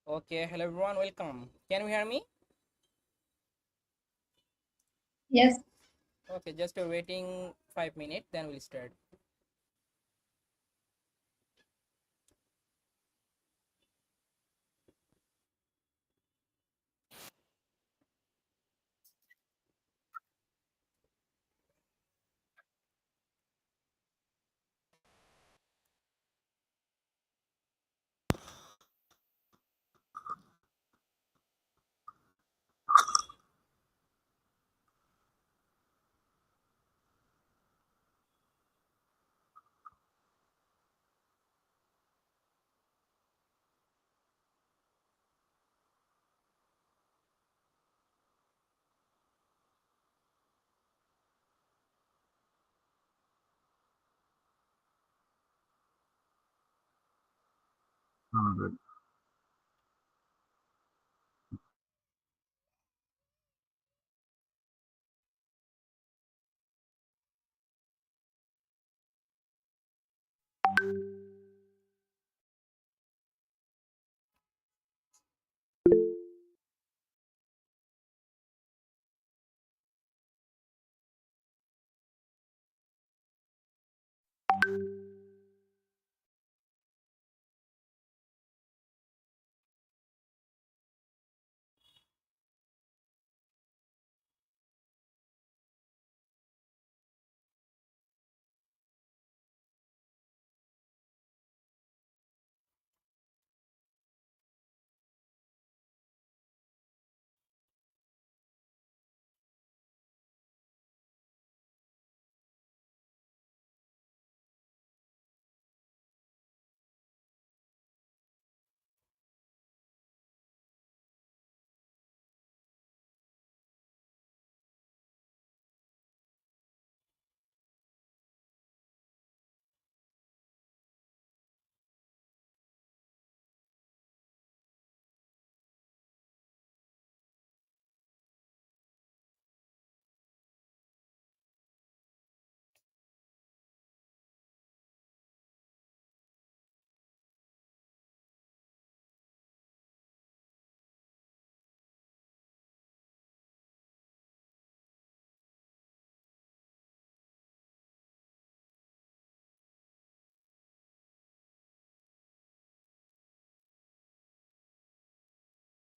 Okay, hello everyone, welcome. Can you hear me? Yes. Okay, just waiting 5 minutes, then we'll start. Good.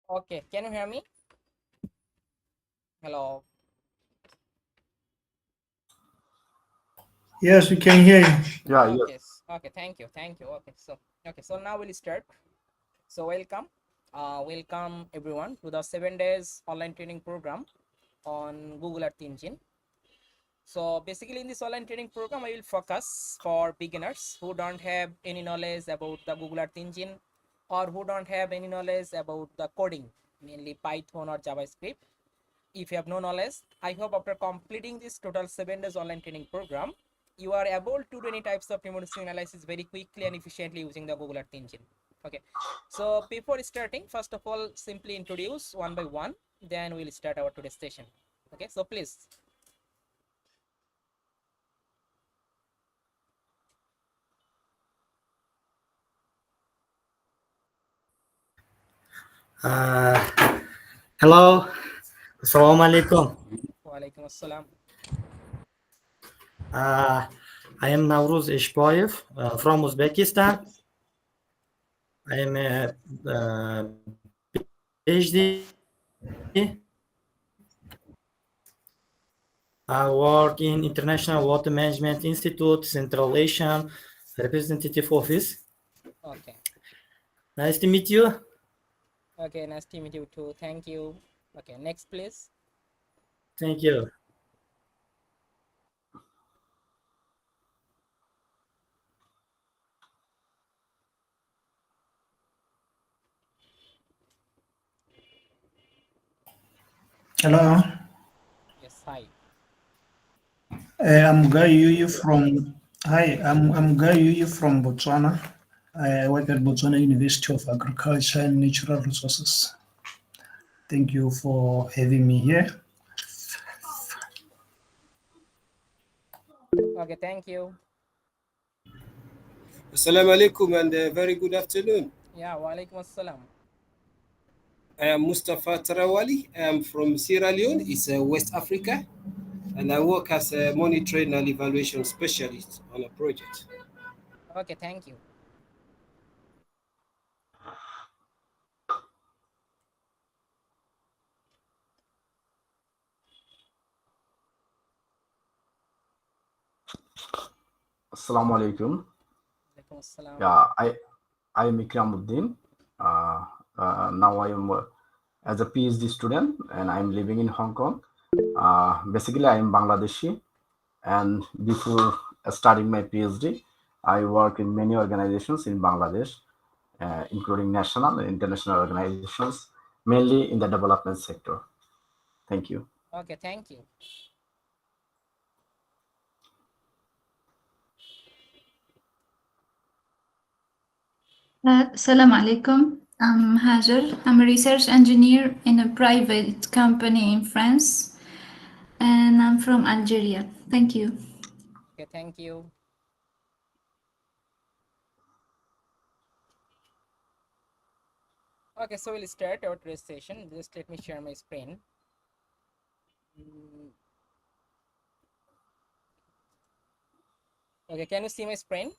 Okay, can you hear me? Hello. Yes, we can hear you. Yeah, yes. Okay, okay, thank you. Okay, so now we'll start. So welcome everyone to the 7 days online training program on Google Earth Engine. So basically in this online training program, I will focus for beginners who don't have any knowledge about the Google Earth Engine or who don't have any knowledge about the coding, mainly Python or JavaScript. If you have no knowledge, I hope after completing this total 7 days online training program, you are able to do any types of remote sensing analysis very quickly and efficiently using the Google Earth Engine. Okay, so before starting, first of all, simply introduce one by one, then we'll start our today's session. Okay, so please. Uh, Hello, Assalamu alaikum. Walaikum assalam. I am Navruz Ishboyev from Uzbekistan. I am a PhD. I work in International Water Management Institute, Central Asian Representative Office. Okay. Nice to meet you. Okay, nice to meet you too. Thank you. Okay, next please. Thank you. Hello, Yes, hi. I'm Guy Yuyu from. Hi, I'm Guy Yuyu from Botswana. I work at Botswana University of Agriculture and Natural Resources. Thank you for having me here. Okay, thank you. Assalamu alaikum and very good afternoon. Yeah, walaikum assalam. I am Mustafa Tarawali. I am from Sierra Leone, it's West Africa, and I work as a monitoring and evaluation specialist on a project. Okay, thank you. Assalamu alaikum. Walaikum assalam. Yeah, I am Ikramuddin. Now I am as a PhD student and I am living in Hong Kong. Basically, I am Bangladeshi, and before starting my PhD, I work in many organizations in Bangladesh, including national and international organizations, mainly in the development sector. Thank you. Okay, thank you. Assalamu alaikum. I'm Hajar. I'm a research engineer in a private company in France, and I'm from Algeria. Thank you. Okay, thank you. Okay, so we'll start our today's session. Just let me share my screen. Okay, can you see my screen?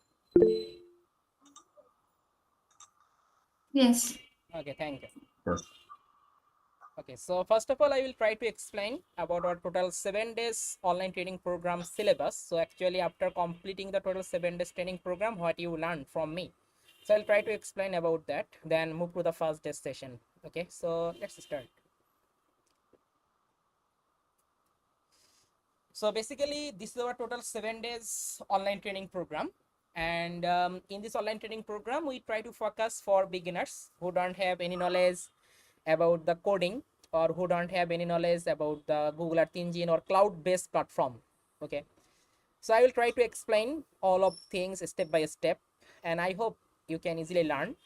Yes. Okay, thank you. Yes. Okay, so first of all, I will try to explain about our total 7 days online training program syllabus. So actually, after completing the total 7 days training program, what you learned from me. So I'll try to explain about that, then move to the first day session. Okay, so let's start. So basically, this is our total 7 days online training program. And in this online training program, we try to focus for beginners who don't have any knowledge about the coding or who don't have any knowledge about the Google Earth Engine or cloud-based platform. Okay, so I will try to explain all of things step by step, and I hope you can easily learn.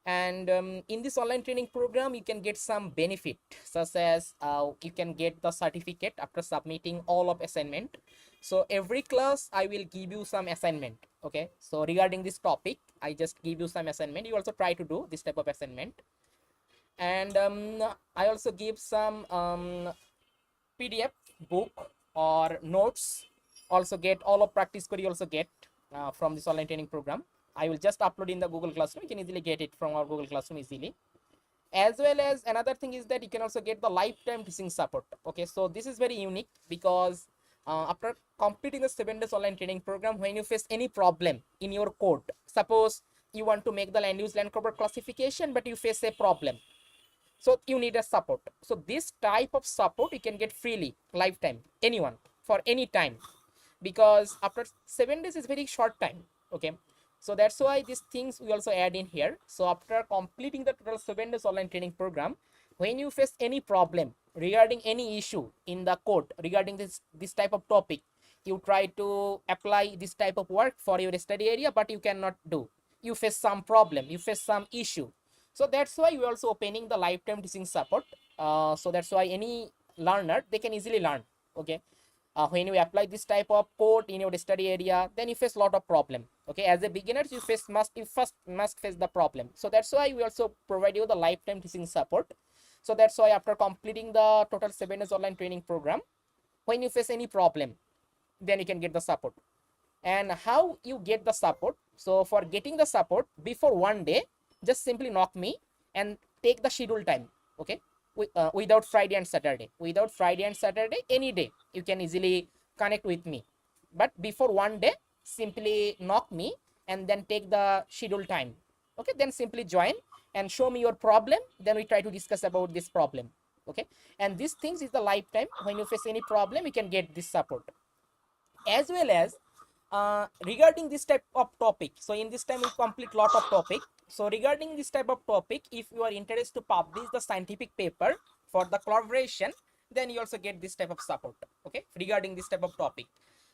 And in this online training program, you can get some benefit, such as you can get the certificate after submitting all of assignment. So every class I will give you some assignment. Okay, so regarding this topic, I just give you some assignment. You also try to do this type of assignment. And I also give some PDF book or notes. Also get all of practice code you also get from this online training program. I will just upload in the Google Classroom. You can easily get it from our Google Classroom easily. As well as another thing is that you can also get the lifetime teaching support. Okay, so this is very unique because after completing the 7 days online training program, when you face any problem in your code, suppose you want to make the land use land cover classification, but you face a problem, so you need a support. So this type of support you can get freely, lifetime, anyone, for any time, because after 7 days is very short time. Okay, so that's why these things we also add in here. So after completing the total 7 days online training program, when you face any problem regarding any issue in the code regarding this type of topic, you try to apply this type of work for your study area, but you cannot do, you face some problem, you face some issue. So that's why we're also opening the lifetime teaching support. So that's why any learner, they can easily learn. Okay, when you apply this type of code in your study area, then you face a lot of problem. Okay, as a beginner, you first must face the problem. So that's why we also provide you the lifetime teaching support. So that's why after completing the total 7 days online training program, when you face any problem, then you can get the support. And how you get the support? So for getting the support, before one day, just simply knock me and take the schedule time. Okay, without Friday and Saturday, any day you can easily connect with me. But before one day, simply knock me and then take the schedule time. Okay, then simply join and show me your problem, then we try to discuss about this problem. Okay, and these things is the lifetime. When you face any problem, you can get this support. As well as regarding this type of topic, so in this time we complete lot of topic. So regarding this type of topic, if you are interested to publish the scientific paper for the collaboration, then you also get this type of support. Okay, regarding this type of topic.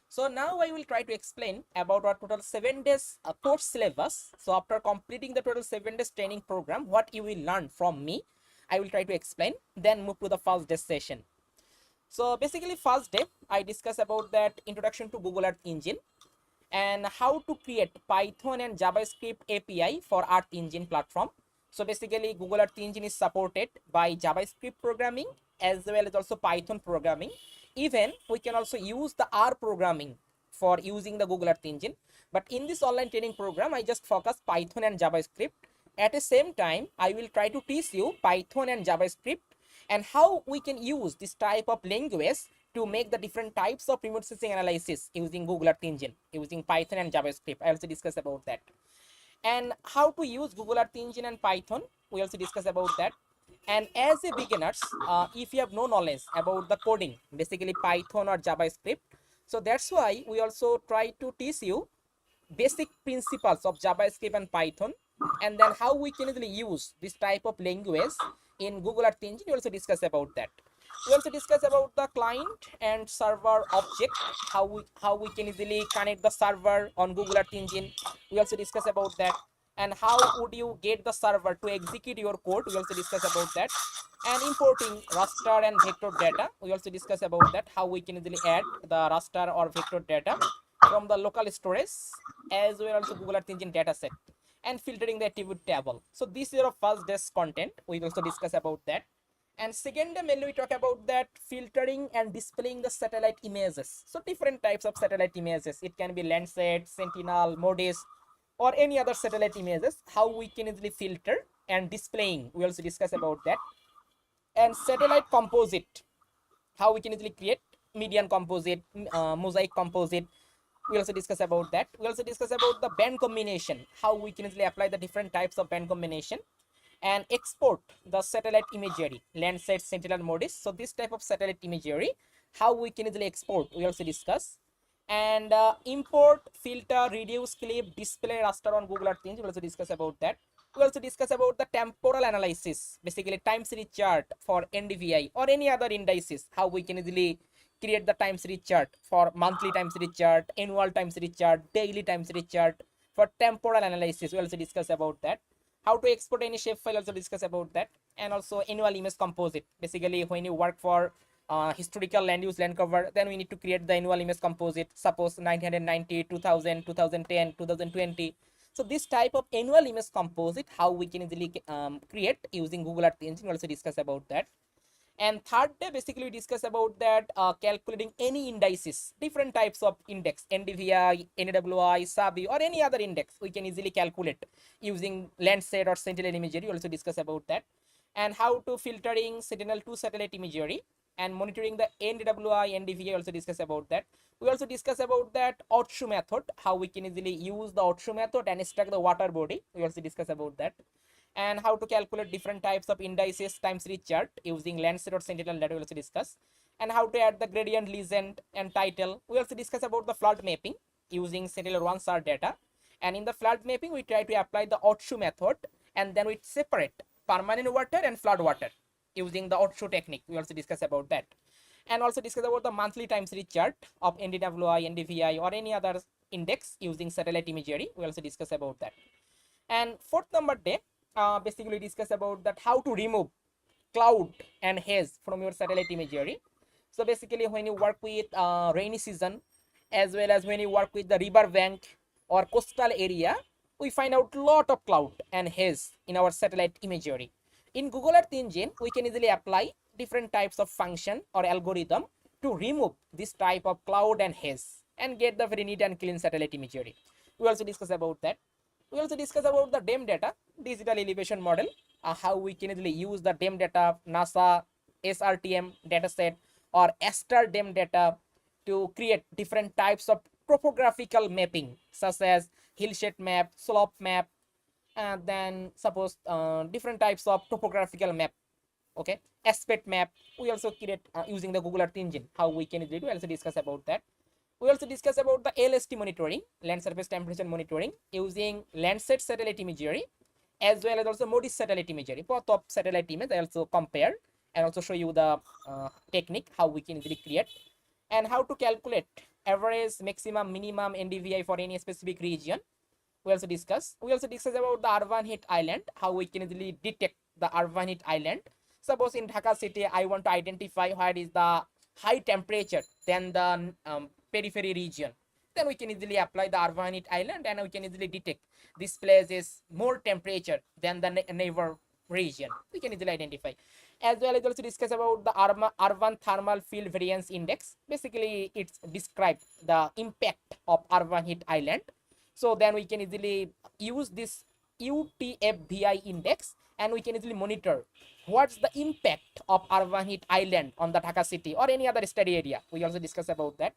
So now I will try to explain about our total 7 days course syllabus. So after completing the total 7 days training program, what you will learn from me, I will try to explain, then move to the first day session. So basically first day, I discuss about that introduction to Google Earth Engine. and how to create Python and JavaScript API for Earth Engine platform. So basically Google Earth Engine is supported by JavaScript programming as well as also Python programming. Even we can also use the R programming for using the Google Earth Engine. But in this online training program, I just focus Python and JavaScript. At the same time, I will try to teach you Python and JavaScript and how we can use this type of language to make the different types of remote sensing analysis using Google Earth Engine, using Python and JavaScript. I also discuss about that. And how to use Google Earth Engine and Python, we also discuss about that. And as a beginners, if you have no knowledge about the coding, basically Python or JavaScript, so that's why we also try to teach you basic principles of JavaScript and Python, and then how we can easily use this type of language in Google Earth Engine. We also discuss about that. We also discuss about the client and server object, how we can easily connect the server on Google Earth Engine. We also discuss about that. And how would you get the server to execute your code? We also discuss about that. And importing raster and vector data, we also discuss about that, how we can easily add the raster or vector data from the local storage as well as Google Earth Engine dataset, and filtering the attribute table. So this is your first day's content. We also discuss about that. And second day mainly we talk about that filtering and displaying the satellite images. So different types of satellite images. It can be Landsat, Sentinel, MODIS, or any other satellite images. How we can easily filter and displaying. We also discuss about that. And satellite composite, how we can easily create median composite, mosaic composite. We also discuss about that. We also discuss about the band combination, how we can easily apply the different types of band combination and export the satellite imagery, Landsat, Sentinel, MODIS. So this type of satellite imagery, how we can easily export, we also discuss. And import, filter, reduce, clip, display raster on Google Earth Engine. We also discuss about that. We also discuss about the temporal analysis, basically time series chart for NDVI or any other indices, how we can easily create the time series chart for monthly time series chart, annual time series chart, daily time series chart for temporal analysis. We also discuss about that. How to export any shapefile, also discuss about that. And also annual image composite, basically when you work for historical land use land cover, then we need to create the annual image composite, suppose 1990, 2000, 2010, 2020. So this type of annual image composite, how we can easily create using Google Earth Engine. We also discuss about that. And third day basically we discuss about that calculating any indices, different types of index, NDVI, NWI, SABI, or any other index we can easily calculate using Landsat or Sentinel imagery. We also discuss about that. And how to filtering Sentinel-2 satellite imagery and monitoring the NWI, NDVI, also discuss about that. We also discuss about that Otshu method, how we can easily use the Otshu method and extract the water body. We also discuss about that. And how to calculate different types of indices time series chart using Landsat or Sentinel data. We also discuss. And how to add the gradient, legend, and title. We also discuss about the flood mapping using Sentinel-1 SAR data. And in the flood mapping, we try to apply the Otshu method, and then we separate permanent water and flood water using the Otshu technique. We also discuss about that. And also discuss about the monthly time series chart of NDWI, NDVI, or any other index using satellite imagery. We also discuss about that. And fourth number day, basically discuss about that how to remove cloud and haze from your satellite imagery. So basically when you work with rainy season, as well as when you work with the river bank or coastal area, we find out lot of cloud and haze in our satellite imagery. In Google Earth Engine, we can easily apply different types of function or algorithm to remove this type of cloud and haze and get the very neat and clean satellite imagery. We also discuss about that. We also discuss about the DEM data, digital elevation model, how we can easily use the DEM data, NASA, SRTM dataset, or ASTAR DEM data to create different types of topographical mapping, such as hillside map, slope map, and then suppose different types of topographical map. Okay, aspect map. We also create using the Google Earth Engine, how we can easily do. We also discuss about that. We also discuss about the LST monitoring, land surface temperature monitoring, using Landsat satellite imagery, as well as also MODIS satellite imagery. Both of satellite image I also compare and also show you the technique, how we can easily create, and how to calculate average, maximum, minimum NDVI for any specific region. We also discuss. We also discuss about the urban heat island, how we can easily detect the urban heat island. Suppose in Dhaka city, I want to identify where is the high temperature than the periphery region. then we can easily apply the urban heat island, and we can easily detect this place is more temperature than the neighbor region. We can easily identify. As well as also discuss about the urban thermal field variance index. Basically, it's describe the impact of urban heat island. So then we can easily use this UTFVI index, and we can easily monitor what's the impact of urban heat island on the Dhaka city or any other study area. We also discuss about that.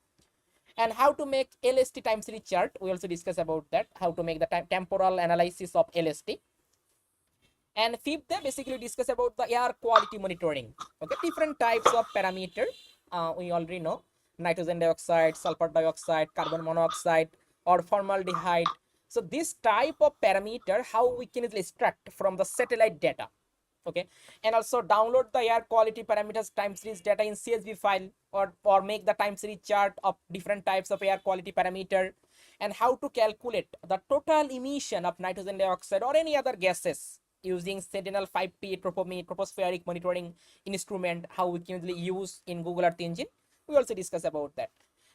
And how to make LST time series chart. We also discuss about that, how to make the temporal analysis of LST. And fifth, they basically discuss about the air quality monitoring. Okay, different types of parameter. We already know nitrogen dioxide, sulfur dioxide, carbon monoxide, or formaldehyde. So this type of parameter, how we can extract from the satellite data. Okay, and also download the air quality parameters time series data in CSV file, or make the time series chart of different types of air quality parameter, and how to calculate the total emission of nitrogen dioxide or any other gases using Sentinel 5P tropospheric monitoring instrument, how we can use in Google Earth Engine. We also discuss about that.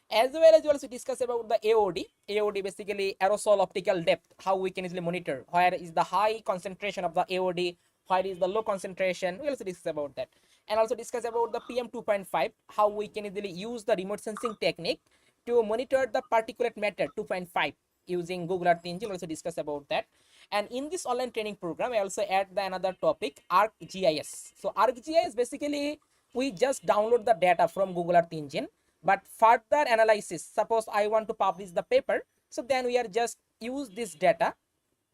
As well as we also discuss about the AOD. AOD basically aerosol optical depth, how we can easily monitor where is the high concentration of the AOD, where is the low concentration. We also discuss about that. And also discuss about the PM 2.5, how we can easily use the remote sensing technique to monitor the particulate matter 2.5 using Google Earth Engine. We also discuss about that. And in this online training program, I also add the another topic, ArcGIS. So ArcGIS basically, we just download the data from Google Earth Engine, but further analysis, suppose I want to publish the paper, so then we are just use this data,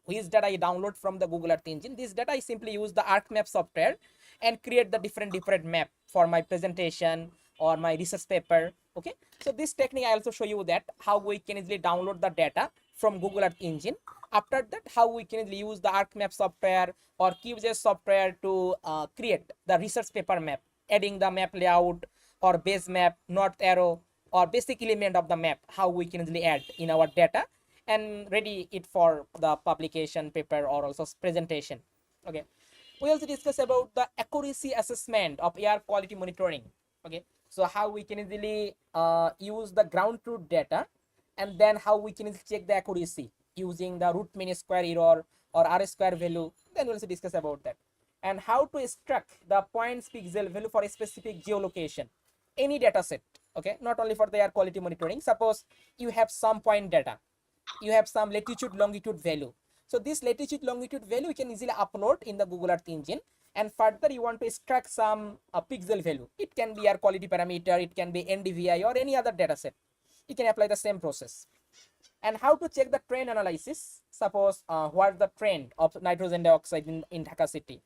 which data I download from the Google Earth Engine. This data I simply use the ArcMap software and create the different map for my presentation or my research paper. Okay, so this technique I also show you that how we can easily download the data from Google Earth Engine. After that, how we can easily use the ArcMap software or QGIS software to create the research paper map, adding the map layout or base map, north arrow, or basic element of the map, how we can easily add in our data and ready it for the publication paper or also presentation. Okay, we also discuss about the accuracy assessment of air quality monitoring. Okay, so how we can easily use the ground truth data, and then how we can check the accuracy using the root mean square error or R square value. Then we'll also discuss about that. And how to extract the points pixel value for a specific geolocation, any data set. Okay, not only for the air quality monitoring. Suppose you have some point data, you have some latitude longitude value. So this latitude longitude value you can easily upload in the Google Earth Engine, and further you want to extract some pixel value. It can be air quality parameter, it can be NDVI or any other data set. You can apply the same process. And how to check the trend analysis. Suppose what's the trend of nitrogen dioxide in Dhaka city,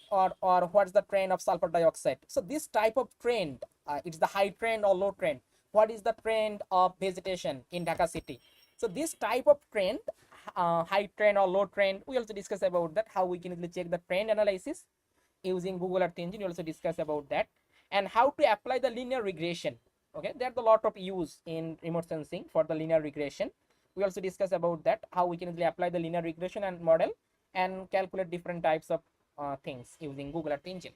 or what's the trend of sulfur dioxide. So this type of trend, it's the high trend or low trend. What is the trend of vegetation in Dhaka city? So this type of trend, high trend or low trend, we also discuss about that, how we can check the trend analysis using Google Earth Engine. We also discuss about that. And how to apply the linear regression. Okay, there's a lot of use in remote sensing for the linear regression. We also discuss about that, how we can apply the linear regression and model and calculate different types of things using Google Earth Engine.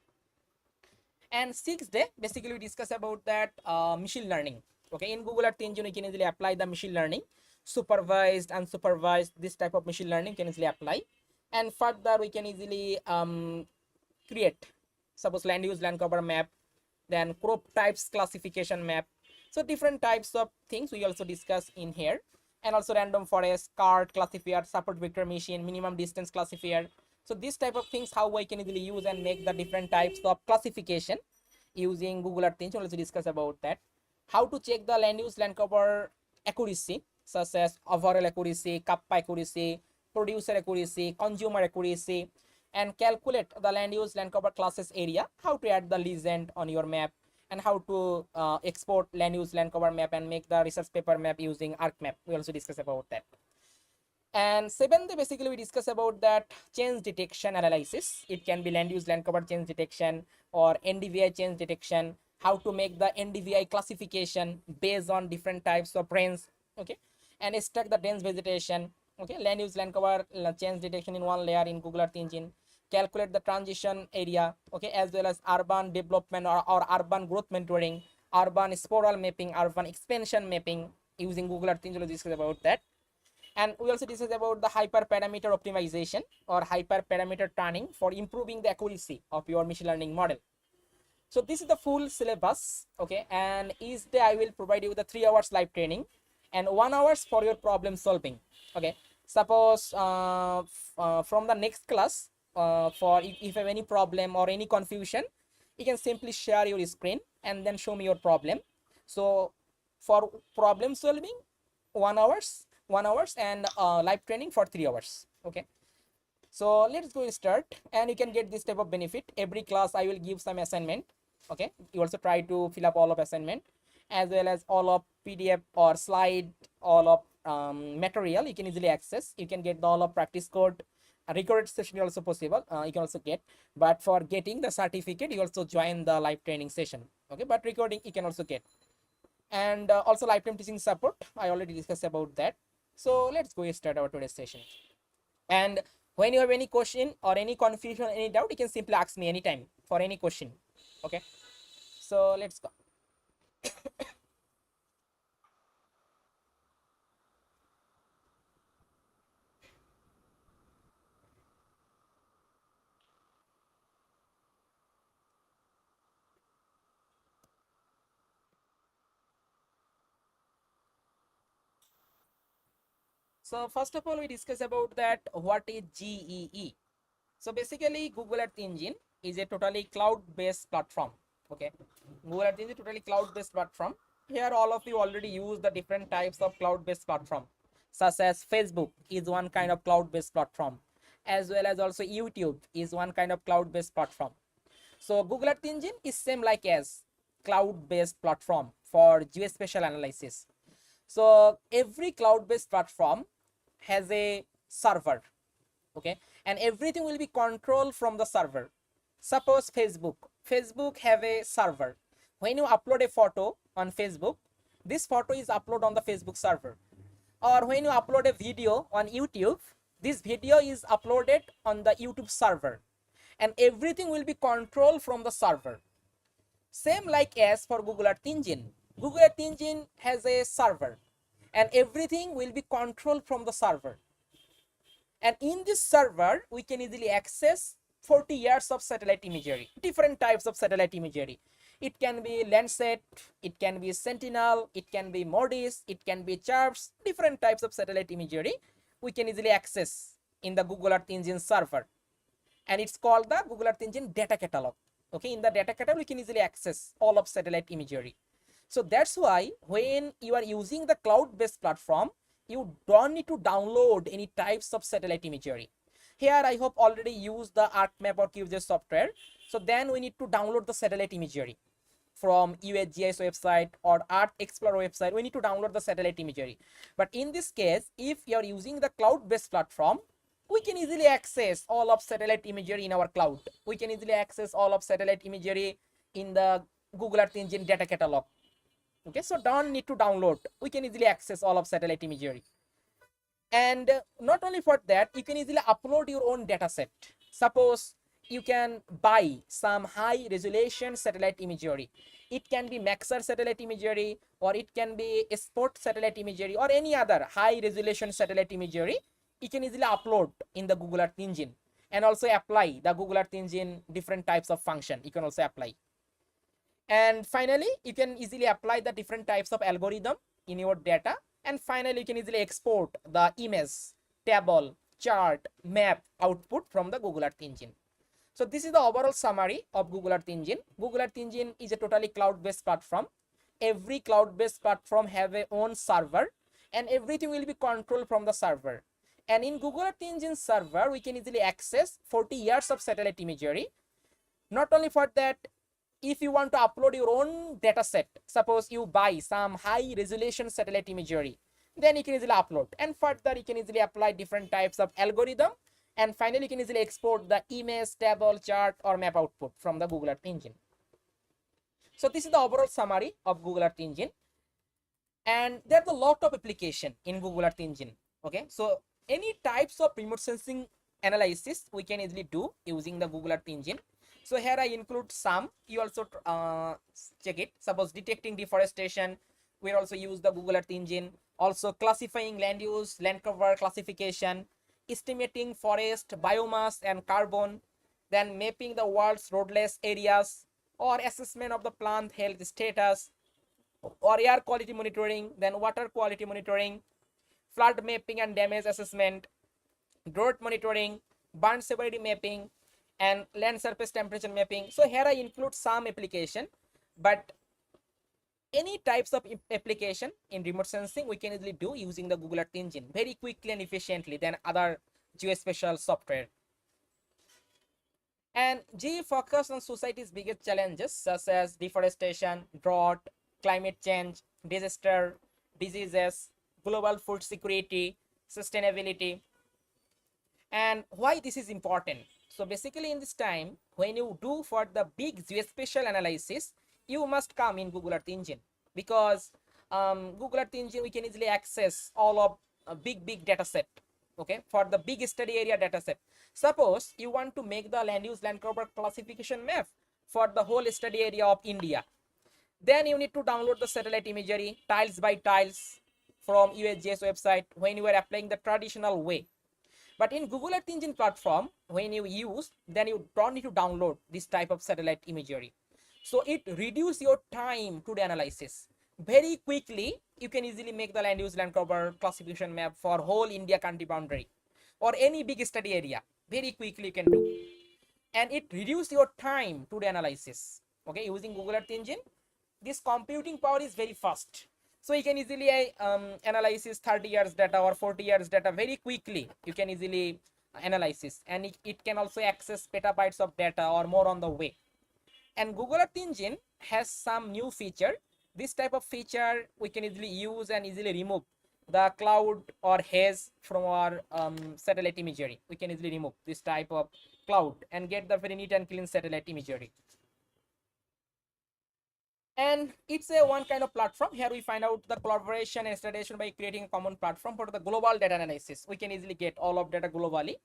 And sixth day, basically we discuss about that machine learning. Okay, in Google Earth Engine, you can easily apply the machine learning, supervised, unsupervised, this type of machine learning can easily apply. And further, we can easily create, suppose land use land cover map, then crop types classification map. So different types of things we also discuss in here. And also random forest, card classifier, support vector machine, minimum distance classifier. So this type of things, how I can easily use and make the different types of classification using Google Earth Engine. Also discuss about that. How to check the land use land cover accuracy, such as overall accuracy, kappa accuracy, producer accuracy, consumer accuracy, and calculate the land use land cover classes area, how to add the legend on your map, and how to export land use land cover map and make the research paper map using ArcMap. We also discuss about that. And seventh, basically we discuss about that change detection analysis. It can be land use land cover change detection or NDVI change detection, how to make the NDVI classification based on different types of rains. Okay, and extract the dense vegetation. Okay, land use land cover change detection in one layer in Google Earth Engine. Calculate the transition area. Okay, as well as urban development or urban growth monitoring, urban sporal mapping, urban expansion mapping. using Google Earth Engine. We'll discuss about that. And we also discuss about the hyperparameter optimization or hyperparameter tuning for improving the accuracy of your machine learning model. So this is the full syllabus, okay, and each day I will provide you the 3 hours live training and 1 hours for your problem solving, okay. Suppose from the next class, for if you have any problem or any confusion, you can simply share your screen and then show me your problem. So for problem solving, 1 hours and live training for 3 hours, okay. So let's go and start, and you can get this type of benefit. Every class I will give some assignment, okay. You also try to fill up all of assignment as well as all of PDF or slide, all of material you can easily access. You can get all of practice code. A recorded session is also possible, you can also get, but for getting the certificate you also join the live training session, okay, but recording you can also get. And also lifetime teaching support, I already discussed about that. So let's go and start our today's session. And when you have any question or any confusion, any doubt, you can simply ask me anytime for any question, okay. So let's go. So first of all, we discuss about that what is GEE. So basically Google Earth Engine is a totally cloud-based platform, okay. Google Earth Engine is a totally cloud-based platform. Here all of you already use the different types of cloud-based platform, such as Facebook is one kind of cloud-based platform, as well as also YouTube is one kind of cloud-based platform. So Google Earth Engine is same like as cloud-based platform for geospatial analysis. So every cloud-based platform has a server, okay, and everything will be controlled from the server. Suppose Facebook have a server. When you upload a photo on Facebook, this photo is uploaded on the Facebook server. Or when you upload a video on YouTube, this video is uploaded on the YouTube server, and everything will be controlled from the server. Same like as for Google Earth Engine. Google Earth Engine has a server, and everything will be controlled from the server. And in this server, we can easily access 40 years of satellite imagery, different types of satellite imagery. It can be Landsat, it can be Sentinel, it can be MODIS, it can be CHARPS, different types of satellite imagery we can easily access in the Google Earth Engine server. And it's called the Google Earth Engine data catalog. Okay, in the data catalog, we can easily access all of satellite imagery. So that's why when you are using the cloud-based platform, you don't need to download any types of satellite imagery. Here I hope already use the ArcMap or QGIS software. So then we need to download the satellite imagery from USGS website or Earth Explorer website. We need to download the satellite imagery. But in this case, if you are using the cloud-based platform, we can easily access all of satellite imagery in our cloud. We can easily access all of satellite imagery in the Google Earth Engine data catalog. Okay, so don't need to download. We can easily access all of satellite imagery. And not only for that, you can easily upload your own data set. Suppose you can buy some high resolution satellite imagery. It can be Maxar satellite imagery, or it can be Sport satellite imagery, or any other high resolution satellite imagery. You can easily upload in the Google Earth Engine and also apply the Google Earth Engine different types of function. You can also apply. And finally, you can easily apply the different types of algorithm in your data. And finally, you can easily export the image, table, chart, map output from the Google Earth Engine. So this is the overall summary of Google Earth Engine. Google Earth Engine is a totally cloud-based platform. Every cloud-based platform have a own server, and everything will be controlled from the server. And in Google Earth Engine server, we can easily access 40 years of satellite imagery. Not only for that, if you want to upload your own data set, suppose you buy some high resolution satellite imagery, then you can easily upload. And further, you can easily apply different types of algorithm. And finally, you can easily export the image, table, chart, or map output from the Google Earth Engine. So this is the overall summary of Google Earth Engine. And there's a lot of application in Google Earth Engine. Okay, so any types of remote sensing analysis we can easily do using the Google Earth Engine. So here I include some. You also check it. Suppose detecting deforestation, we also use the Google Earth Engine. Also classifying land use, land cover classification, estimating forest, biomass and carbon, then mapping the world's roadless areas, or assessment of the plant health status, or air quality monitoring, then water quality monitoring, flood mapping and damage assessment, drought monitoring, burn severity mapping, and land surface temperature mapping. So here I include some application, but any types of application in remote sensing we can easily do using the Google Earth Engine very quickly and efficiently than other geospatial software. And GE focus on society's biggest challenges such as deforestation, drought, climate change, disaster, diseases, global food security, sustainability. And why this is important? So basically in this time, when you do for the big geospatial analysis, you must come in Google Earth Engine, because Google Earth Engine we can easily access all of a big data set. Okay, for the big study area data set. Suppose you want to make the land use land cover classification map for the whole study area of India, then you need to download the satellite imagery tiles by tiles from USGS website when you are applying the traditional way. But in Google Earth Engine platform, when you use, then you don't need to download this type of satellite imagery. So it reduces your time to the analysis. Very quickly, you can easily make the land use land cover classification map for whole India country boundary or any big study area. Very quickly you can do. And it reduces your time to the analysis. Okay, using Google Earth Engine, this computing power is very fast. So you can easily analyze 30 years data or 40 years data very quickly. You can easily analyze, and it can also access petabytes of data or more on the way. And Google Earth Engine has some new feature. This type of feature we can easily use and easily remove the cloud or haze from our satellite imagery. We can easily remove this type of cloud and get the very neat and clean satellite imagery. And it's a one kind of platform. Here we find out the collaboration and standardization by creating a common platform for the global data analysis. We can easily get all of data globally,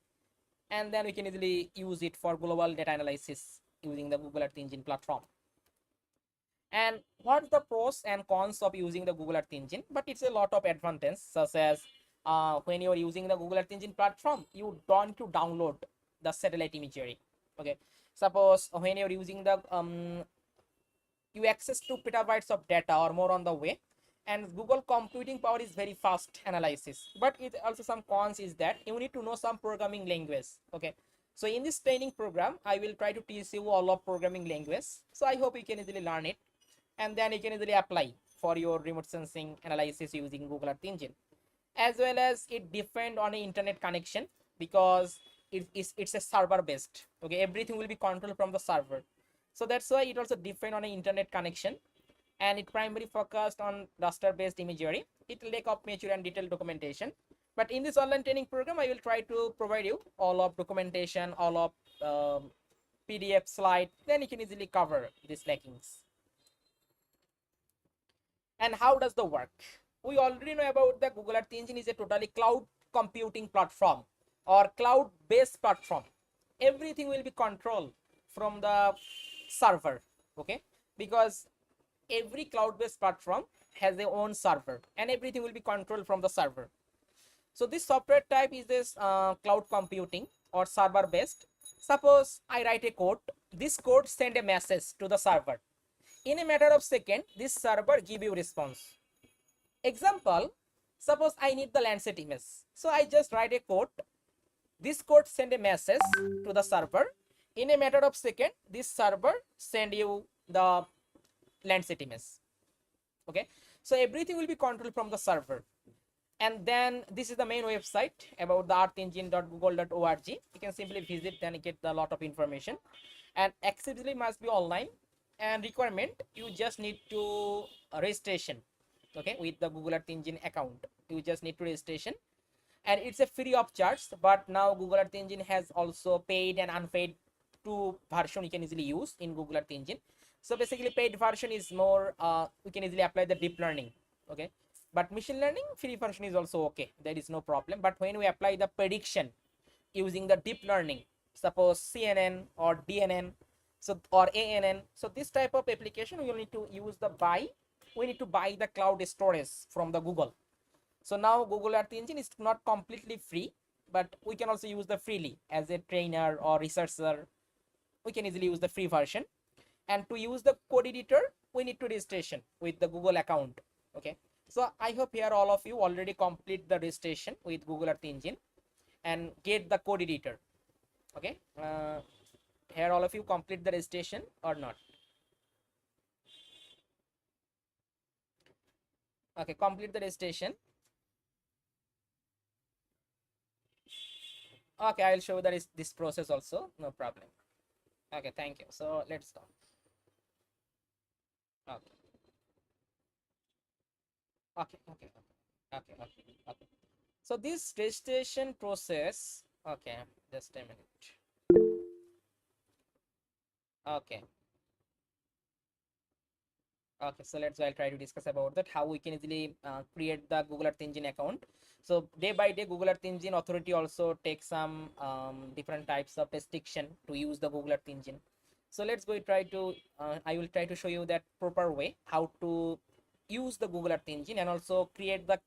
and then we can easily use it for global data analysis using the Google Earth Engine platform. And what's the pros and cons of using the Google Earth Engine? But it's a lot of advantages, such as when you're using the Google Earth Engine platform, you don't need to download the satellite imagery. Okay, suppose when you're using the you access 2 petabytes of data or more on the way, and Google computing power is very fast analysis. But it also some cons is that you need to know some programming language. Okay, so in this training program I will try to teach you all of programming language, so I hope you can easily learn it, and then you can easily apply for your remote sensing analysis using Google Earth Engine. As well as it depend on an internet connection, because it's a server based. Okay, everything will be controlled from the server. So that's why it also depend on an internet connection, and it primarily focused on raster based imagery. It lack of mature and detailed documentation. But in this online training program, I will try to provide you all of documentation, all of PDF slide, then you can easily cover these lackings. And how does the work? We already know about the Google Earth Engine is a totally cloud computing platform or cloud based platform. Everything will be controlled from the server. Okay, because every cloud based platform has their own server, and everything will be controlled from the server. So this software type is this cloud computing or server based. Suppose I write a code, this code send a message to the server. In a matter of second, this server give you response. Example, suppose I need the Landsat image, so I just write a code, this code send a message to the server. In a matter of second, this server send you the Landsat image. Okay, so everything will be controlled from the server. And then this is the main website about the earthengine.google.org. You can simply visit and get a lot of information. And accessibility must be online. And requirement, you just need to registration. Okay, with the Google Earth Engine account, you just need to registration, and it's a free of charge. But now Google Earth Engine has also paid and unpaid 2 version you can easily use in Google Earth Engine. So basically paid version is more we can easily apply the deep learning. Okay, but machine learning free version is also okay, there is no problem. But when we apply the prediction using the deep learning, suppose CNN or DNN, so or ANN, so this type of application we will need to use the buy we need to buy the cloud storage from the Google. So now Google Earth Engine is not completely free, but we can also use the freely as a trainer or researcher. We can easily use the free version. And to use the code editor, we need to registration with the Google account. Okay, so I hope here all of you already complete the registration with Google Earth Engine and get the code editor. Okay, here all of you complete the registration or not? Okay, complete the registration. Okay, I will show you this process also, no problem. Okay, thank you. So let's go. Okay. Okay. So this registration process, okay, just a minute. Okay, so I'll try to discuss about that, how we can easily create the Google Earth Engine account. So day by day, Google Earth Engine authority also takes some different types of restriction to use the Google Earth Engine. So let's go try to I will try to show you that proper way how to use the Google Earth Engine and also create the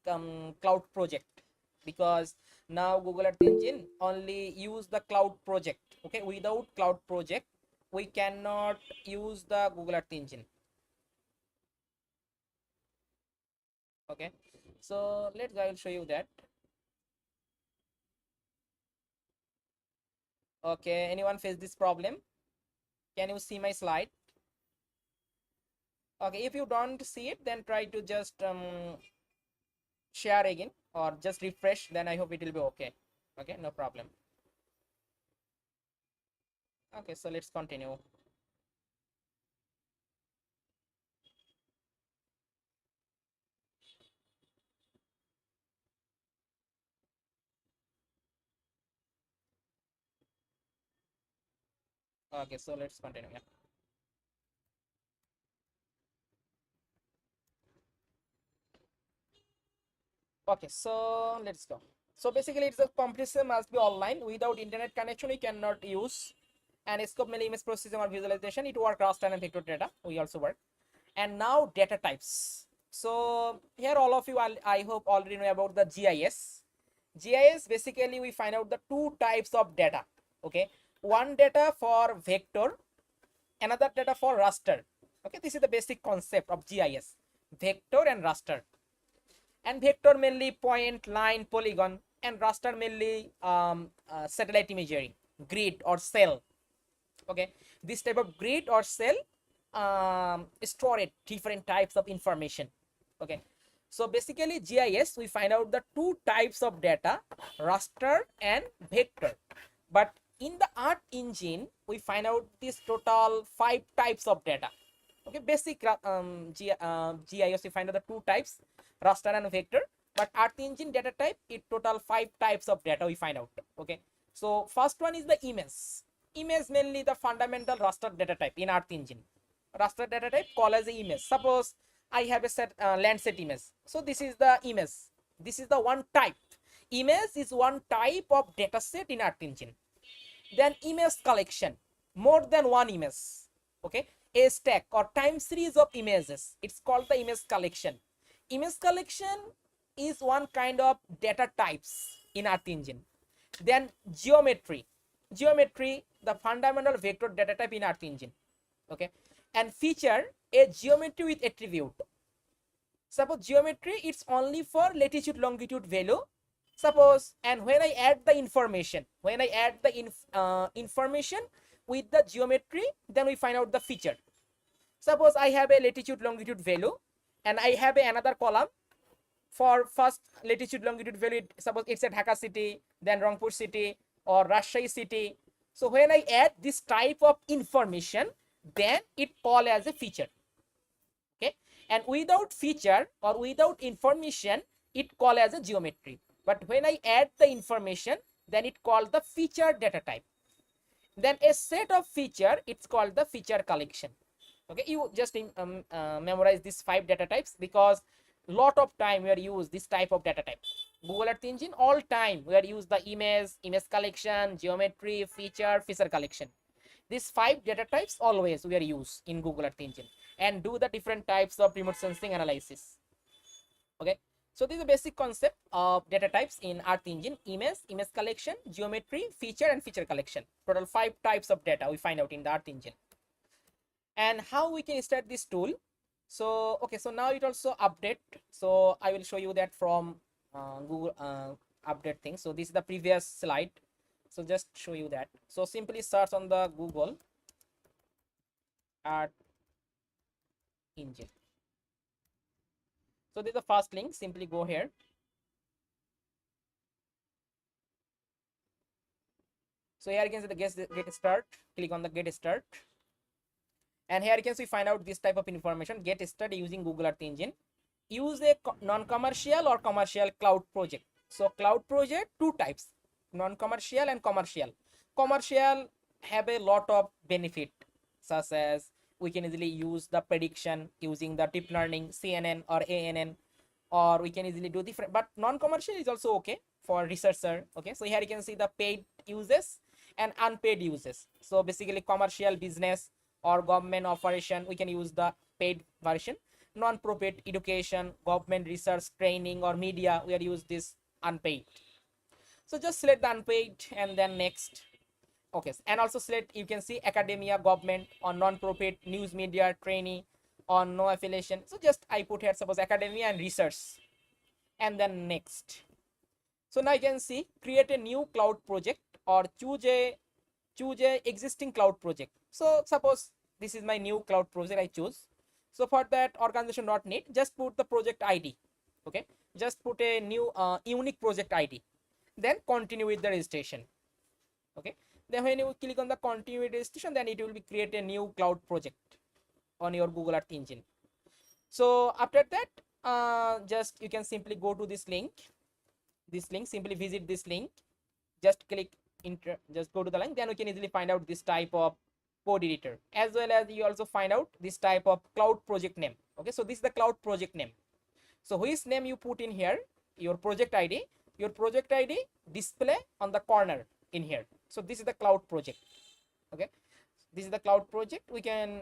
cloud project, because now Google Earth Engine only use the cloud project. Okay, without cloud project we cannot use the Google Earth Engine. Okay, so I will show you that. Okay, anyone face this problem? Can you see my slide? Okay, if you don't see it, then try to just share again or just refresh, then I hope it will be okay. Okay, no problem. Okay, so let's continue. Okay, so let's continue. Yeah. Okay, so let's go. So basically, it's a competition must be online. Without internet connection, we cannot use. And scope mainly image processing or visualization. It work raster and vector data. We also work. And now data types. So here all of you, I hope already know about the GIS. GIS basically we find out the two types of data. Okay, one data for vector, another data for raster. Okay, this is the basic concept of GIS: vector and raster. And vector mainly point, line, polygon, and raster mainly satellite imagery, grid or cell. Okay, this type of grid or cell store different types of information. Okay, so basically GIS we find out the two types of data, raster and vector. But in the Earth Engine we find out this total 5 types of data. Okay, basic GIS we find out the two types, raster and vector. But Earth Engine data type, it total 5 types of data we find out. Okay, so first one is the image. Image mainly the fundamental raster data type in Earth Engine. Raster data type called as the image. Suppose I have a set Landsat image. So this is the image. This is the one type. Image is one type of data set in Earth Engine. Then image collection, more than one image. Okay, a stack or time series of images. It's called the image collection. Image collection is one kind of data types in Earth Engine. Then geometry. Geometry, the fundamental vector data type in Earth Engine. Okay, and feature, a geometry with attribute. Suppose geometry, it's only for latitude longitude value. Suppose, and when I add the information, information with the geometry, then we find out the feature. Suppose I have a latitude longitude value and I have another column for first latitude longitude value. Suppose it's a Dhaka city, then Rangpur city or Rajshahi city. So when I add this type of information, then it called as a feature. Okay, and without feature or without information, it called as a geometry. But when I add the information, then it called the feature data type. Then a set of feature, it's called the feature collection. Okay, you just memorize these 5 data types, because lot of time we are use this type of data type. Google Earth Engine, all time we are use the image collection, geometry, feature collection. These 5 data types always we are use in Google Earth Engine. and do the different types of remote sensing analysis. Okay, so this is a basic concept of data types in Earth Engine: image, image collection, geometry, feature, and feature collection. Total 5 types of data we find out in the Earth Engine. And how we can start this tool? So okay, so now it also update. So I will show you that from Google update thing. So this is the previous slide. So just show you that. So simply search on the Google Earth Engine. So this is the first link. Simply go here. So here you can see the get start. Click on the get start. And here you can see find out this type of information. Get started using Google Earth Engine. Use a non-commercial or commercial cloud project. So cloud project, 2 types, non-commercial and commercial. Commercial have a lot of benefit, such as we can easily use the prediction using the deep learning, CNN or ANN, or we can easily do different, but non-commercial is also okay for researcher. Okay, so here you can see the paid uses and unpaid uses. So basically commercial business or government operation, we can use the paid version. Non-profit, education, government research, training, or media, we are use this unpaid. So just select the unpaid and then next. Okay, and also select, you can see academia, government, or non-profit, news media, training, or no affiliation. So just I put here suppose academia and research, and then next. So now you can see create a new cloud project or choose a existing cloud project. So suppose this is my new cloud project I choose. So for that, organization not need, just put the project ID. Okay, just put a new unique project ID, then continue with the registration. Okay, then when you click on the continue with registration, then it will be create a new cloud project on your Google Earth Engine. So after that, just you can simply go to this link, simply visit this link, just click just go to the link, then you can easily find out this type of code editor, as well as you also find out this type of cloud project name. Okay, so this is the cloud project name. So which name you put in here, your project ID display on the corner in here. So this is the cloud project. Okay, this is the cloud project. We can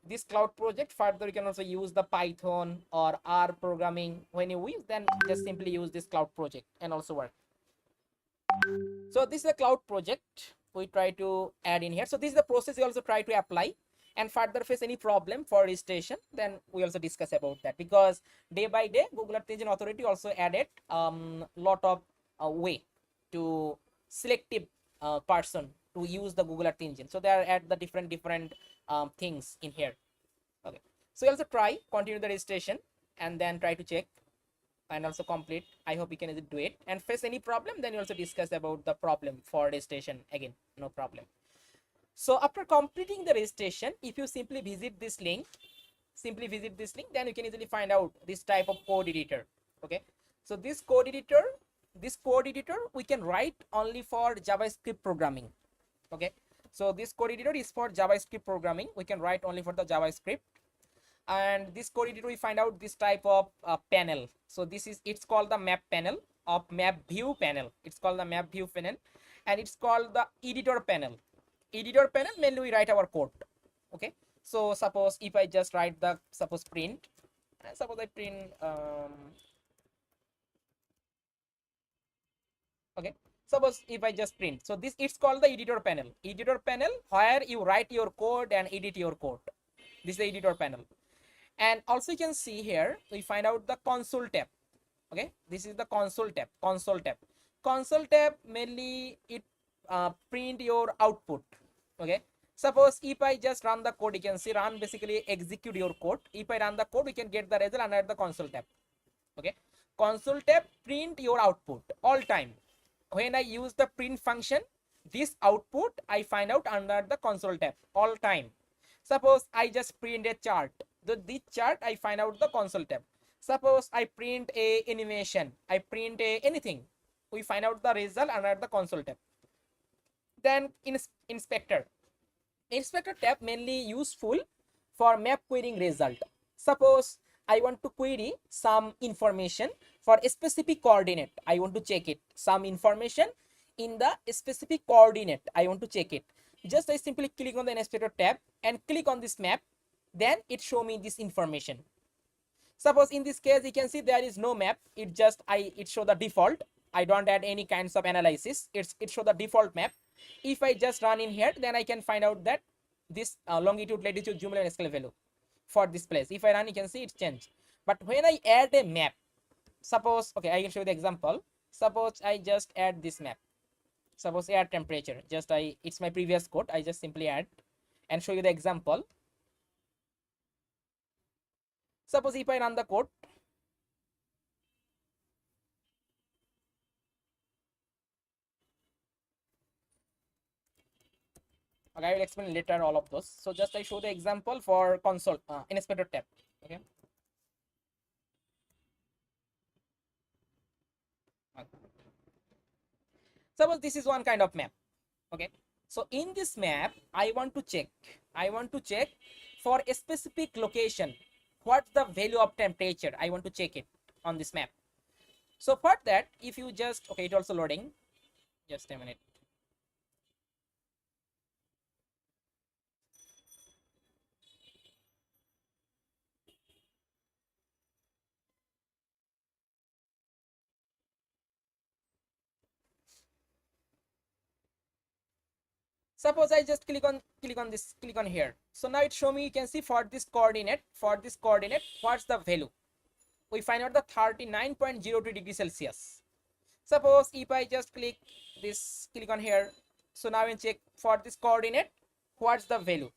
this cloud project further you can also use the Python or R programming. When you use, then just simply use this cloud project and also work. So this is the cloud project we try to add in here. So this is the process we also try to apply, and further face any problem for registration, then we also discuss about that, because day by day Google Earth Engine Authority also added lot of way to selective person to use the Google Earth Engine. So they are at the different things in here. Okay, so you also try continue the registration and then try to check and also complete. I hope you can do it, and face any problem, then you also discuss about the problem for registration again, no problem. So after completing the registration, if you simply visit this link, then you can easily find out this type of code editor. Okay, so this code editor we can write only for JavaScript programming. Okay, so this code editor is for JavaScript programming, we can write only for the JavaScript. And this code editor we find out this type of panel. So it's called the map panel of map view panel. It's called the map view panel, and it's called the editor panel. Editor panel, mainly we write our code. Okay, so suppose if I just write the print, and suppose I print okay, suppose if I just print, so this it's called the editor panel where you write your code and edit your code. This is the editor panel. And also you can see here we find out the console tab. Okay, this is the console tab mainly it print your output. Okay, suppose if I just run the code, you can see run basically execute your code. If I run the code, we can get the result under the console tab. Okay, console tab print your output all time. When I use the print function, this output I find out under the console tab all time. Suppose I just print a chart, this chart I find out the console tab. Suppose I print a animation, I print a anything, we find out the result under the console tab. Then in inspector tab mainly useful for map querying result. Suppose I want to query some information for a specific coordinate, I want to check it, some information in the specific coordinate I want to check it. Just I simply click on the inspector tab and click on this map. then it show me this information. Suppose in this case you can see there is no map, it show the default. I don't add any kinds of analysis, it show the default map. If I just run in here, then I can find out that this longitude, latitude, zoom and scale value for this place. If I run, you can see it's changed. But when I add a map, suppose, okay, I can show you the example. Suppose I just add this map, suppose air temperature, it's my previous code, I just simply add and show you the example. Suppose if I run the code, okay, I will explain later all of those. So just I show the example for console inspector tab. Okay. Suppose this is one kind of map. Okay. So in this map, I want to check for a specific location, what's the value of temperature. I want to check it on this map. So for that, if you just, okay, it also loading, just a minute. Suppose I just click on here. So now it show me, you can see for this coordinate, what's the value. We find out the 39.03 degrees Celsius. Suppose if I just click on here, so now we check for this coordinate, what's the value,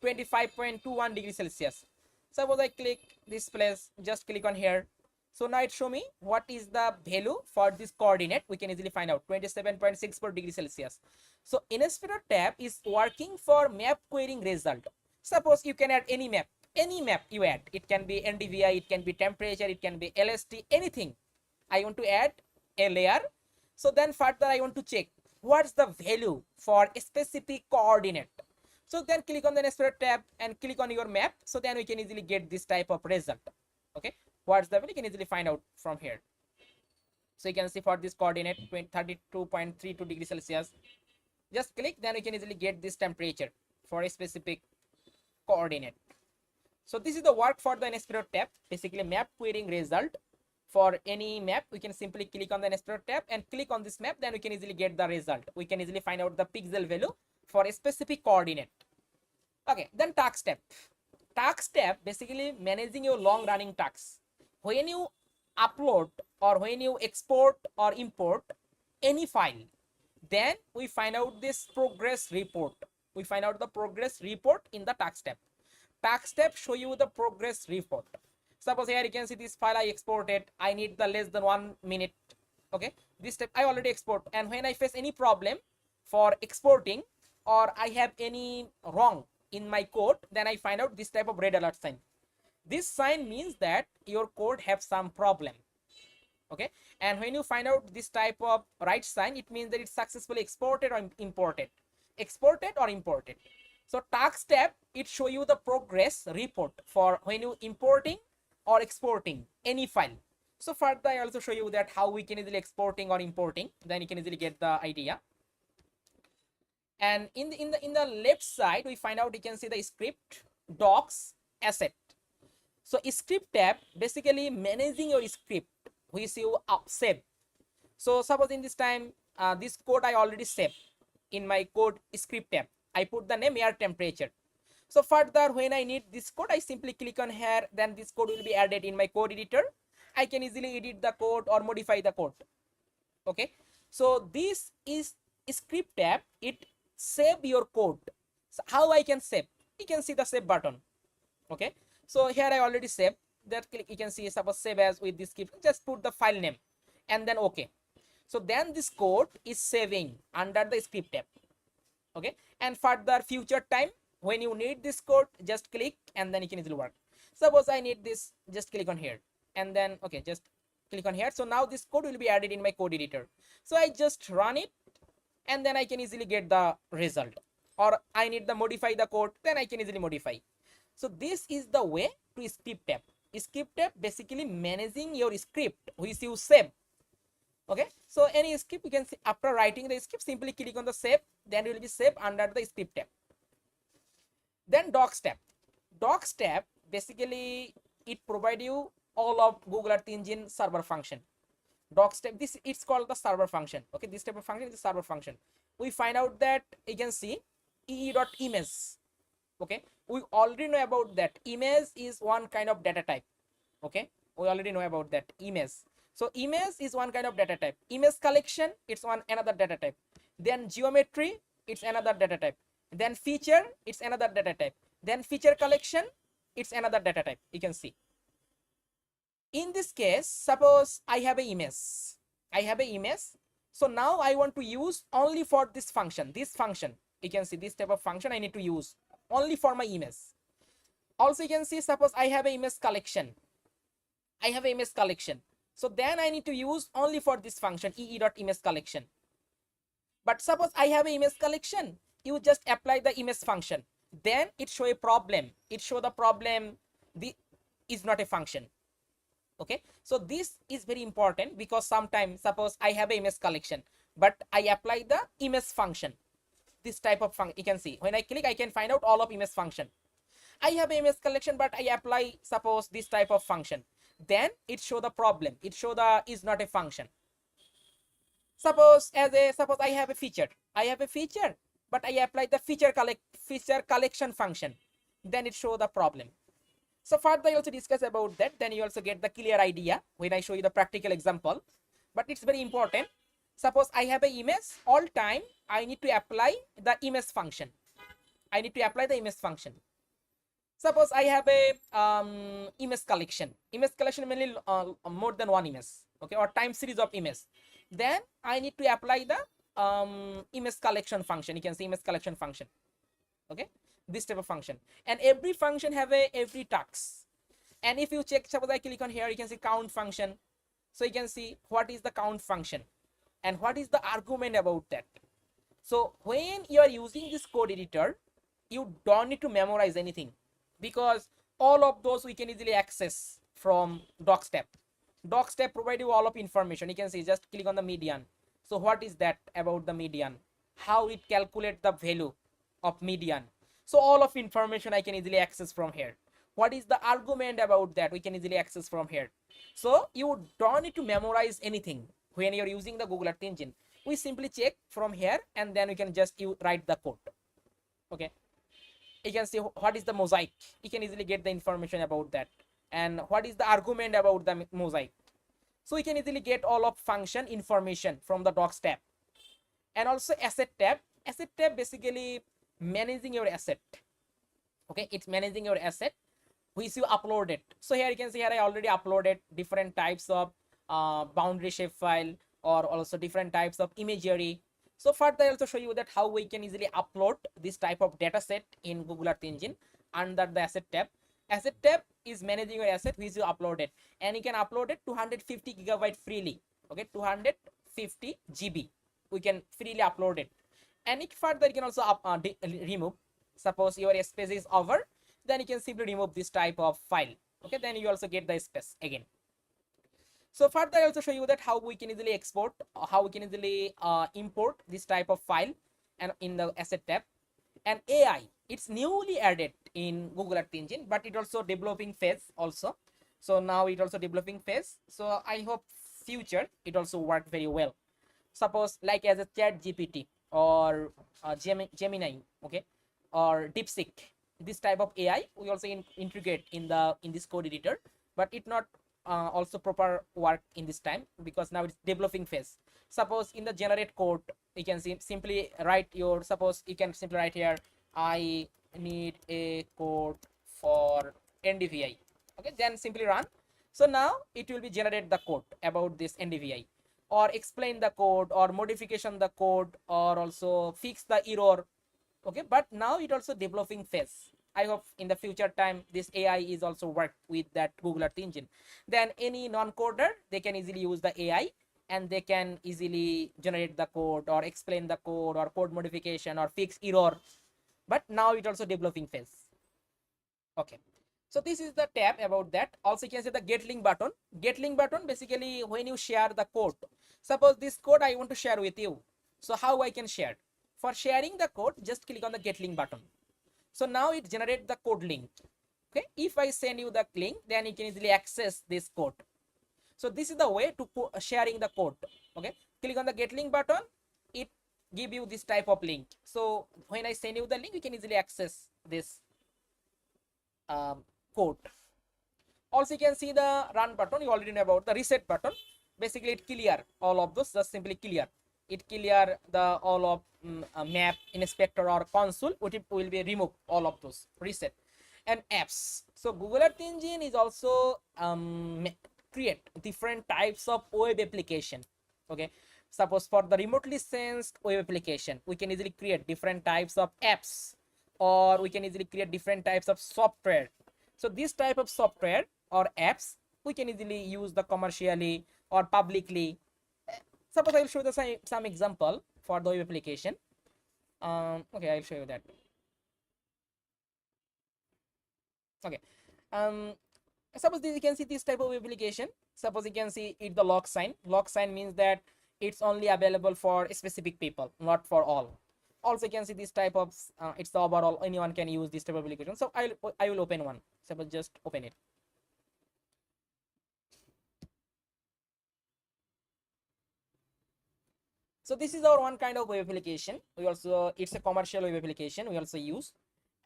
25.21 degrees Celsius. Suppose I click this place, just click on here. So now it show me what is the value for this coordinate. We can easily find out 27.64 degrees Celsius. So inspector tab is working for map querying result. Suppose you can add any map you add. It can be NDVI, it can be temperature, it can be LST, anything. I want to add a layer. So then further I want to check what's the value for a specific coordinate. So then click on the inspector tab and click on your map. So then we can easily get this type of result. Okay. What's the value, you can easily find out from here. So you can see for this coordinate 32.32 degrees Celsius, just click, then you can easily get this temperature for a specific coordinate. So this is the work for the inspector tab, basically map querying result for any map. We can simply click on the inspector tab and click on this map, then we can easily get the result. We can easily find out the pixel value for a specific coordinate. Okay, then task tab basically managing your long running tasks. When you upload or when you export or import any file, then we find out this progress report. We find out the progress report in the task tab. Task tab show you the progress report. Suppose here you can see this file I exported. I need the less than 1 minute. Okay, this step I already export, and when I face any problem for exporting or I have any wrong in my code, then I find out this type of red alert sign. This sign means that your code have some problem. Okay, and when you find out this type of right sign, it means that it's successfully exported or imported. So task tab, it show you the progress report for when you importing or exporting any file. So further I also show you that how we can easily exporting or importing, then you can easily get the idea. And in the left side we find out, you can see the script, docs, asset. So script tab basically managing your script which you save. So suppose in this time this code I already saved in my code script tab. I put the name air temperature. So further when I need this code, I simply click on here, then this code will be added in my code editor. I can easily edit the code or modify the code. Okay, so this is script tab, it save your code. So how I can save? You can see the save button. Okay, so here I already saved that. Click, you can see suppose save as with this script, just put the file name and then okay. So then this code is saving under the script tab. Okay, and further future time when you need this code, just click and then you can easily work. Suppose I need this, just click on here and then okay, just click on here. So now this code will be added in my code editor. So I just run it and then I can easily get the result. Or I need to modify the code, then I can easily modify. So this is the way to script tab. Script tab basically managing your script which you save. Okay, so any script you can see, after writing the script, simply click on the save, then it will be saved under the script tab. Then docs tab. Docs tab basically it provide you all of Google Earth Engine server function. Docs tab, this it's called the server function. Okay, this type of function is a server function. We find out that you can see ee.image. Okay, we already know about that. Image is one kind of data type. Okay, we already know about that image. So image is one kind of data type. Image collection, it's one another data type. Then geometry, it's another data type. Then feature, it's another data type. Then feature collection, it's another data type. You can see. In this case, suppose I have an image. I have an image. So now I want to use only for this function. This function, you can see this type of function I need to use only for my image. Also, you can see, suppose I have an image collection. I have an image collection. So then I need to use only for this function ee.image collection. But suppose I have an image collection, you just apply the image function. Then it show a problem. It show the problem is not a function. Okay, so this is very important because sometimes suppose I have an image collection, but I apply the image function. This type of function, you can see when I click, I can find out all of image function. I have an image collection, but I apply suppose this type of function. Then it show the problem. It show the is not a function. Suppose suppose I have a feature. I have a feature, but I apply the feature collection function. Then it show the problem. So further, I also discuss about that. Then you also get the clear idea when I show you the practical example. But it's very important. Suppose I have an image. All time I need to apply the image function. I need to apply the image function. Suppose I have a image collection. Image collection mainly more than one image. Okay, or time series of image. Then I need to apply the image collection function. You can see image collection function. Okay, this type of function, and every function have every task. And if you check, suppose I click on here, you can see count function. So you can see what is the count function and what is the argument about that. So when you are using this code editor, you don't need to memorize anything because all of those we can easily access from Docs tab. Docs tab provide you all of information. You can see, just click on the median. So what is that about the median? How it calculate the value of median? So all of information I can easily access from here. What is the argument about that? We can easily access from here. So you don't need to memorize anything when you're using the Google Earth Engine. We simply check from here and then we can just write the code. Okay, you can see what is the mosaic. You can easily get the information about that, and what is the argument about the mosaic. So you can easily get all of function information from the Docs tab. And also asset tab. Asset tab basically managing your asset. Okay, it's managing your asset which you uploaded. So here you can see, here I already uploaded different types of boundary shape file, or also different types of imagery. So further I also show you that how we can easily upload this type of data set in Google Earth Engine under the asset tab. Asset tab is managing your asset which you uploaded, and you can upload it 250 gigabyte freely. Okay, 250 GB we can freely upload it. And if further you can also remove. Suppose your space is over, then you can simply remove this type of file. Okay, then you also get the space again. So further I also show you that how we can easily export, how we can easily import this type of file and in the asset tab. And AI, it's newly added in Google Earth Engine, but it also developing phase also. So now it also developing phase. So I hope future it also work very well. Suppose like as a Chat GPT or Gemini, okay, or DeepSeek, this type of AI we also integrate in this code editor, but it not also proper work in this time because now it's developing phase. Suppose in the generate code, you can simply write your, suppose you can simply write here, I need a code for NDVI. Okay, then simply run. So now it will be generate the code about this NDVI, or explain the code, or modification the code, or also fix the error. Okay, but now it also developing phase. I hope in the future time this AI is also work with that Google Earth Engine. Then any non-coder, they can easily use the AI and they can easily generate the code or explain the code or code modification or fix error. But now it also developing phase. Okay, so this is the tab about that. Also you can see the get link button. Get link button basically when you share the code. Suppose this code I want to share with you. So how I can share? For sharing the code, just click on the get link button. So now it generates the code link. Okay, if I send you the link, then you can easily access this code. So this is the way to sharing the code. Okay, click on the get link button, it give you this type of link. So when I send you the link, you can easily access this code. Also, you can see the run button. You already know about the reset button. Basically, it clear all of those. Just simply clear. It clear the all of map, inspector, or console. It will be remove all of those. Reset. And apps. So Google Earth Engine is also create different types of web application. Okay. Suppose for the remotely sensed web application, we can easily create different types of apps, or we can easily create different types of software. So this type of software or apps, we can easily use the commercially or publicly. Suppose I will show the some example for the web application. Okay, I'll show you that. Okay. Suppose you can see this type of application. Suppose you can see it the lock sign. Lock sign means that it's only available for specific people, not for all. Also, you can see this type of it's the overall, anyone can use this type of application. So I will open one. Suppose just open it. So this is our one kind of web application. We also, it's a commercial web application we also use.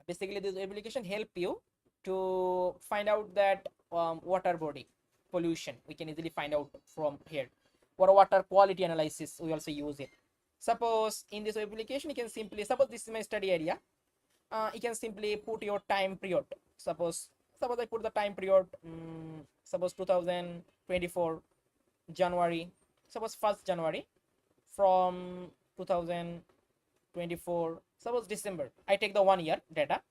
Basically, this application help you to find out that water body pollution. We can easily find out from here. For water quality analysis, we also use it. Suppose in this web application, you can simply, suppose this is my study area. You can simply put your time period. Suppose I put the time period, suppose 2024 January, suppose 1st January from 2024, suppose December. I take the 1 year data.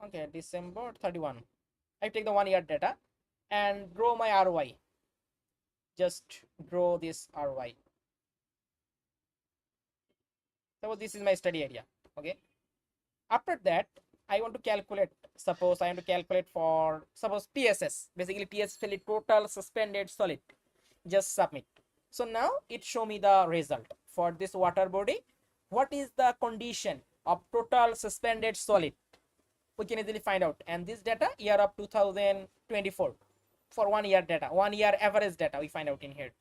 Okay, December 31. I take the 1 year data and draw my ROI. Just draw this ROI. Suppose this is my study area. Okay. After that, I want to calculate. Suppose I want to calculate for, suppose TSS. Basically, TSS is total suspended solid. Just submit. So now it show me the result for this water body. What is the condition of total suspended solid? We can easily find out. And this data year of 2024 for 1 year data, 1 year average data we find out in here.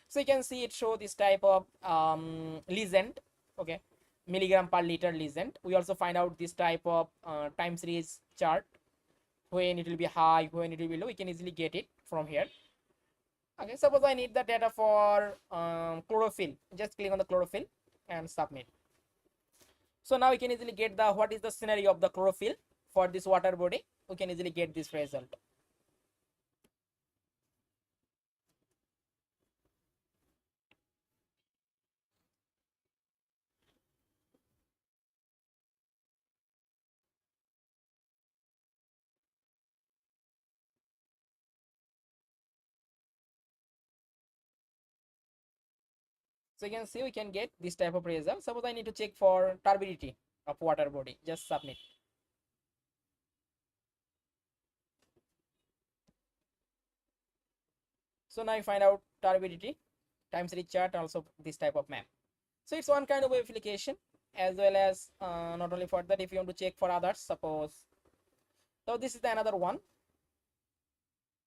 So you can see it show this type of legend. Okay, milligram per liter legend. We also find out this type of time series chart, when it will be high, when it will be low. We can easily get it from here. Okay, suppose I need the data for chlorophyll. Just click on the chlorophyll and submit. So now we can easily get the what is the scenario of the chlorophyll for this water body. We can easily get this result. So you can see we can get this type of result. Suppose I need to check for turbidity of water body. Just submit. So now you find out turbidity, time series chart, also this type of map. So it's one kind of application, as well as not only for that, if you want to check for others, suppose. So this is the another one.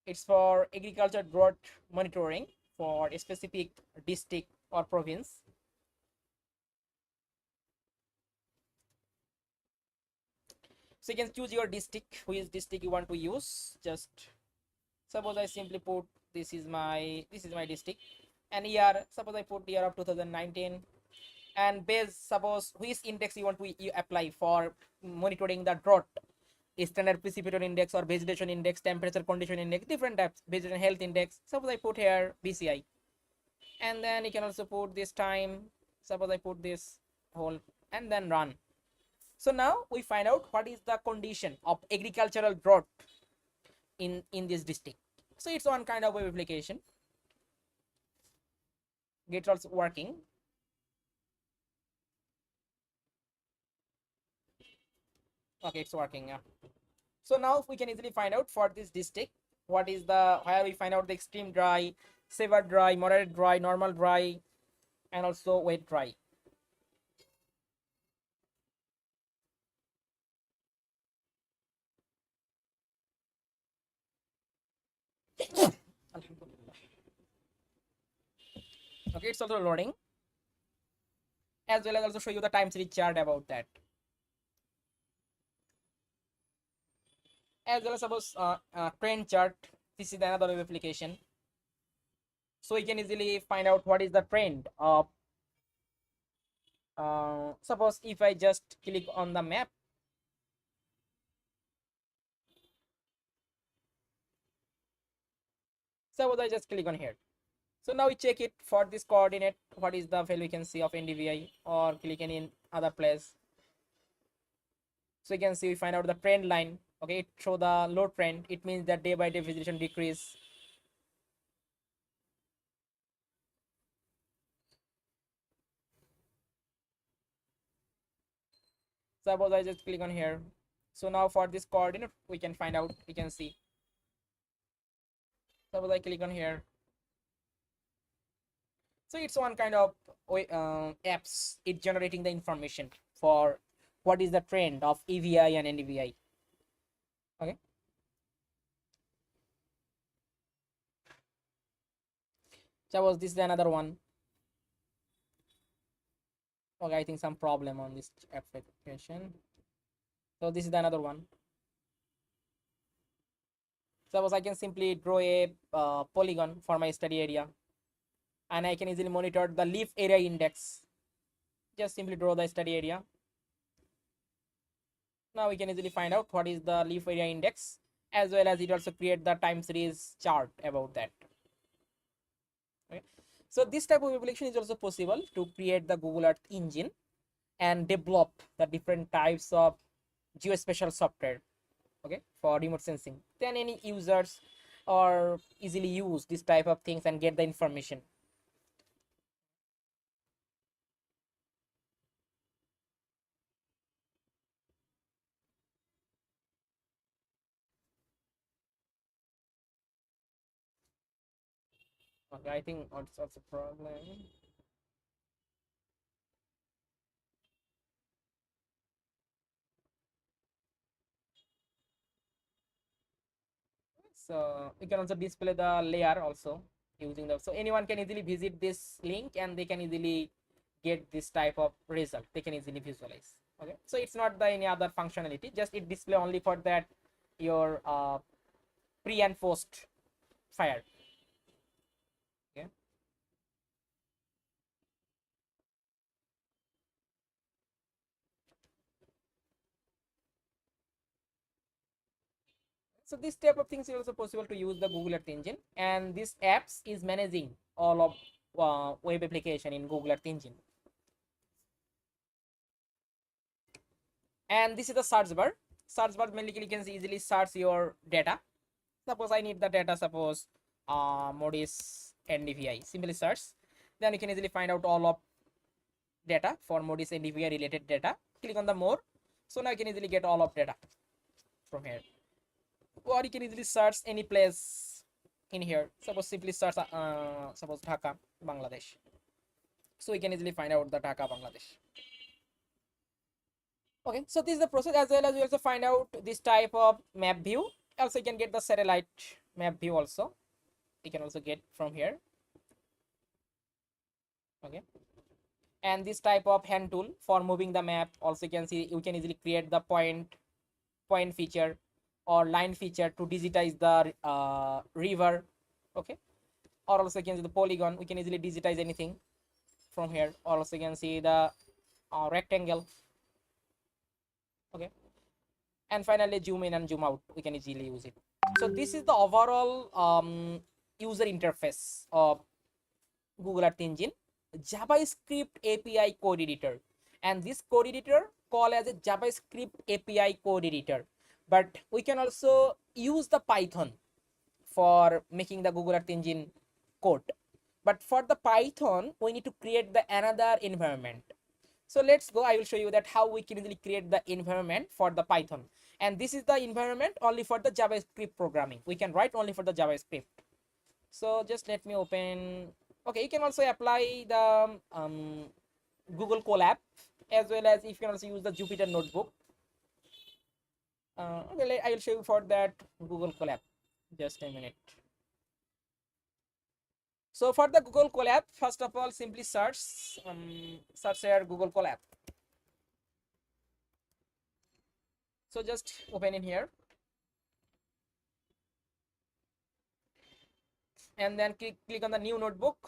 It's for agriculture drought monitoring for a specific district or province. So you can choose your district, which district you want to use. Just suppose I simply put this is my district, and here suppose I put year of 2019, and base, suppose which index you want to apply for monitoring the drought. Standard precipitation index or vegetation index, temperature condition index, different types, vegetation health index. Suppose I put here BCI, and then you can also put this time. Suppose I put this whole, and then run. So now we find out what is the condition of agricultural drought in this district. So it's one kind of web application. It's also working. Okay, it's working. Yeah. So now we can easily find out for this district what is the, where we find out the extreme dry, severe dry, moderate dry, normal dry, and also wet dry. Okay, it's also loading, as well as also show you the time series chart about that, as well as suppose trend chart. This is another web application, so you can easily find out what is the trend of suppose if I just click on the map. Suppose I just click on here. So now we check it for this coordinate, what is the value we can see of NDVI, or click in other place. So you can see we find out the trend line. Okay, it show the low trend. It means that day by day visitation decrease. Suppose I just click on here. So now for this coordinate, we can find out, we can see. Suppose I click on here. So it's one kind of apps. It generating the information for what is the trend of EVI and NDVI. Okay. Suppose this is another one. Okay, I think some problem on this application. So this is another one. Suppose I can simply draw a polygon for my study area, and I can easily monitor the leaf area index. Just simply draw the study area. Now we can easily find out what is the leaf area index, as well as it also create the time series chart about that. Okay. So this type of application is also possible to create the Google Earth engine and develop the different types of geospatial software, okay, for remote sensing. Then any users or easily use this type of things and get the information. Okay, I think it's also a problem. So we can also display the layer also using the, so anyone can easily visit this link and they can easily get this type of result. They can easily visualize. Okay, so it's not the any other functionality, just it display only for that your pre and post fire. Okay. So this type of things is also possible to use the Google Earth engine, and this apps is managing all of web application in Google Earth engine. And this is the search bar. Search bar mainly you can easily search your data. Suppose I need the data, suppose Modis NDVI, simply search. Then you can easily find out all of data for Modis NDVI related data. Click on the more. So now you can easily get all of data from here. Or you can easily search any place in here. Suppose simply search suppose Dhaka, Bangladesh. So you can easily find out the Dhaka, Bangladesh. Okay, so this is the process, as well as you also find out this type of map view. Also you can get the satellite map view also. You can also get from here. Okay, and this type of hand tool for moving the map. Also you can see, you can easily create the point feature or line feature to digitize the river. Okay, or also you can see the polygon. We can easily digitize anything from here. Or also you can see the rectangle. Okay, and finally zoom in and zoom out, we can easily use it. So this is the overall user interface of Google Earth engine, JavaScript API code editor, and this code editor called as a JavaScript API code editor. But we can also use the Python for making the Google Earth engine code. But for the Python, we need to create the another environment. So let's go. I will show you that how we can easily create the environment for the Python. And this is the environment only for the JavaScript programming. We can write only for the JavaScript. So just let me open. Okay, you can also apply the Google Colab, as well as you can also use the Jupyter Notebook. Okay, I will show you for that Google Colab. Just a minute. So for the Google Colab, first of all, simply search here Google Colab. So just open in here and then click on the new notebook.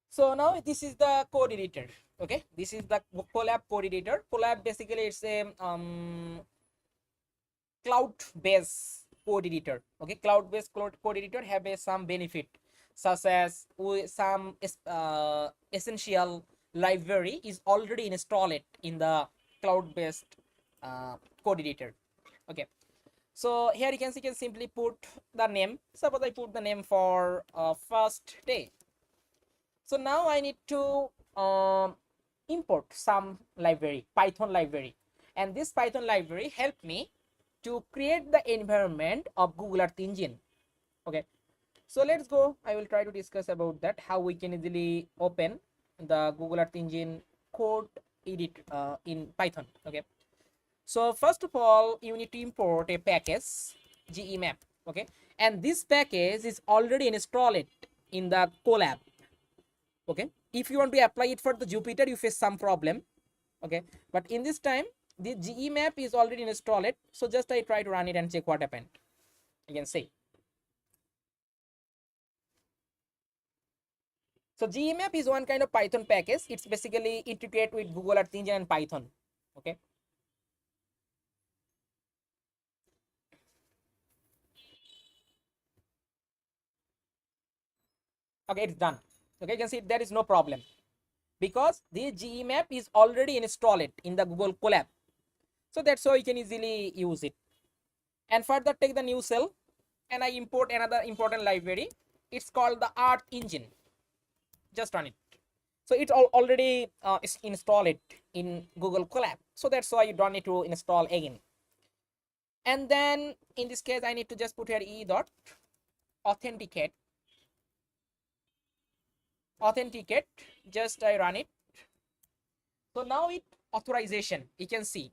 So now this is the code editor. Okay, this is the Colab code editor. Colab basically it's a cloud-based code editor. Okay, cloud-based code editor have some benefit such as some essential library is already installed in the cloud-based code editor. Okay, so here you can simply put the name. Suppose I put the name for first day. So now I need to import some library, Python library, and this Python library helped me to create the environment of Google Earth Engine. Okay, so let's go. I will try to discuss about that, how we can easily open the Google Earth Engine code edit in Python. Okay, so first of all, you need to import a package gemap. Okay, and this package is already installed in the Colab. Okay, if you want to apply it for the Jupyter, you face some problem. Okay, but in this time the gemap is already installed, so just I try to run it and check what happened. You can see. So gemap is one kind of Python package. It's basically integrate with Google Earth Engine and Python. Okay, okay, it's done. Okay, you can see there is no problem because the gemap is already installed in the Google Colab. So that's why you can easily use it. And further, take the new cell and I import another important library. It's called the Earth Engine. Just run it. So it's already installed in Google Colab. So that's why you don't need to install again. And then in this case, I need to just put here authenticate. Just I run it. So now it authorization, you can see.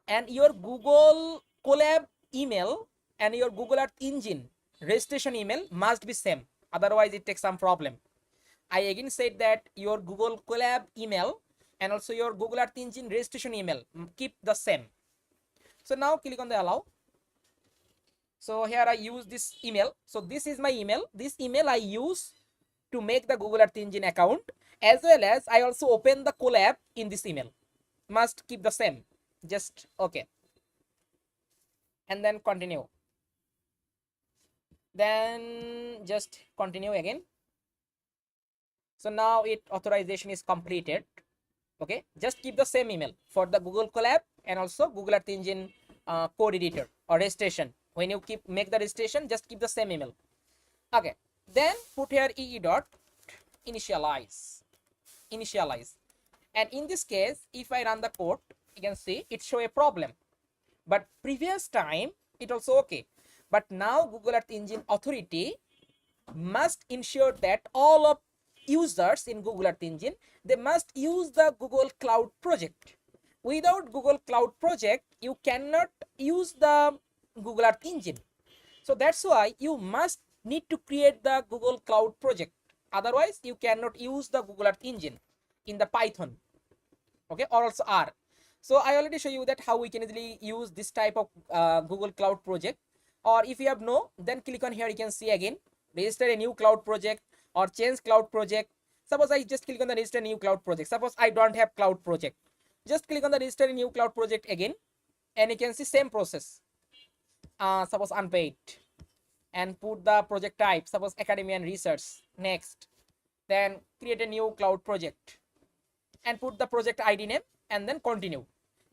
And your Google Colab email and your Google Earth Engine registration email must be same. Otherwise, it takes some problem. I again said that your Google Colab email and also your Google Earth Engine registration email keep the same. So now click on the allow. So here I use this email. So this is my email. This email I use to make the Google Earth Engine account, as well as I also open the Colab in this email. Must keep the same. Just okay. And then continue. Then just continue again. So now it authorization is completed. Okay, just keep the same email for the Google Colab and also Google Earth Engine code editor or registration. When you make the registration, just keep the same email. Okay, then put here initialize, and in this case, if I run the code, you can see it show a problem, but previous time it also okay, but now Google Earth Engine authority must ensure that all of users in Google Earth Engine, they must use the Google Cloud project. Without Google Cloud project, you cannot use the Google Earth Engine. So that's why you must need to create the Google Cloud project. Otherwise, you cannot use the Google Earth Engine in the Python. Okay, or also R. So I already show you that how we can easily use this type of Google Cloud project. Or if you have no, then click on here. You can see again, register a new cloud project or change cloud project. Suppose I just click on the register new cloud project. Suppose I don't have cloud project. Just click on the register new cloud project again, and you can see same process. Suppose unpaid, and put the project type. Suppose academia and research. Next, then create a new cloud project and put the project ID name and then continue.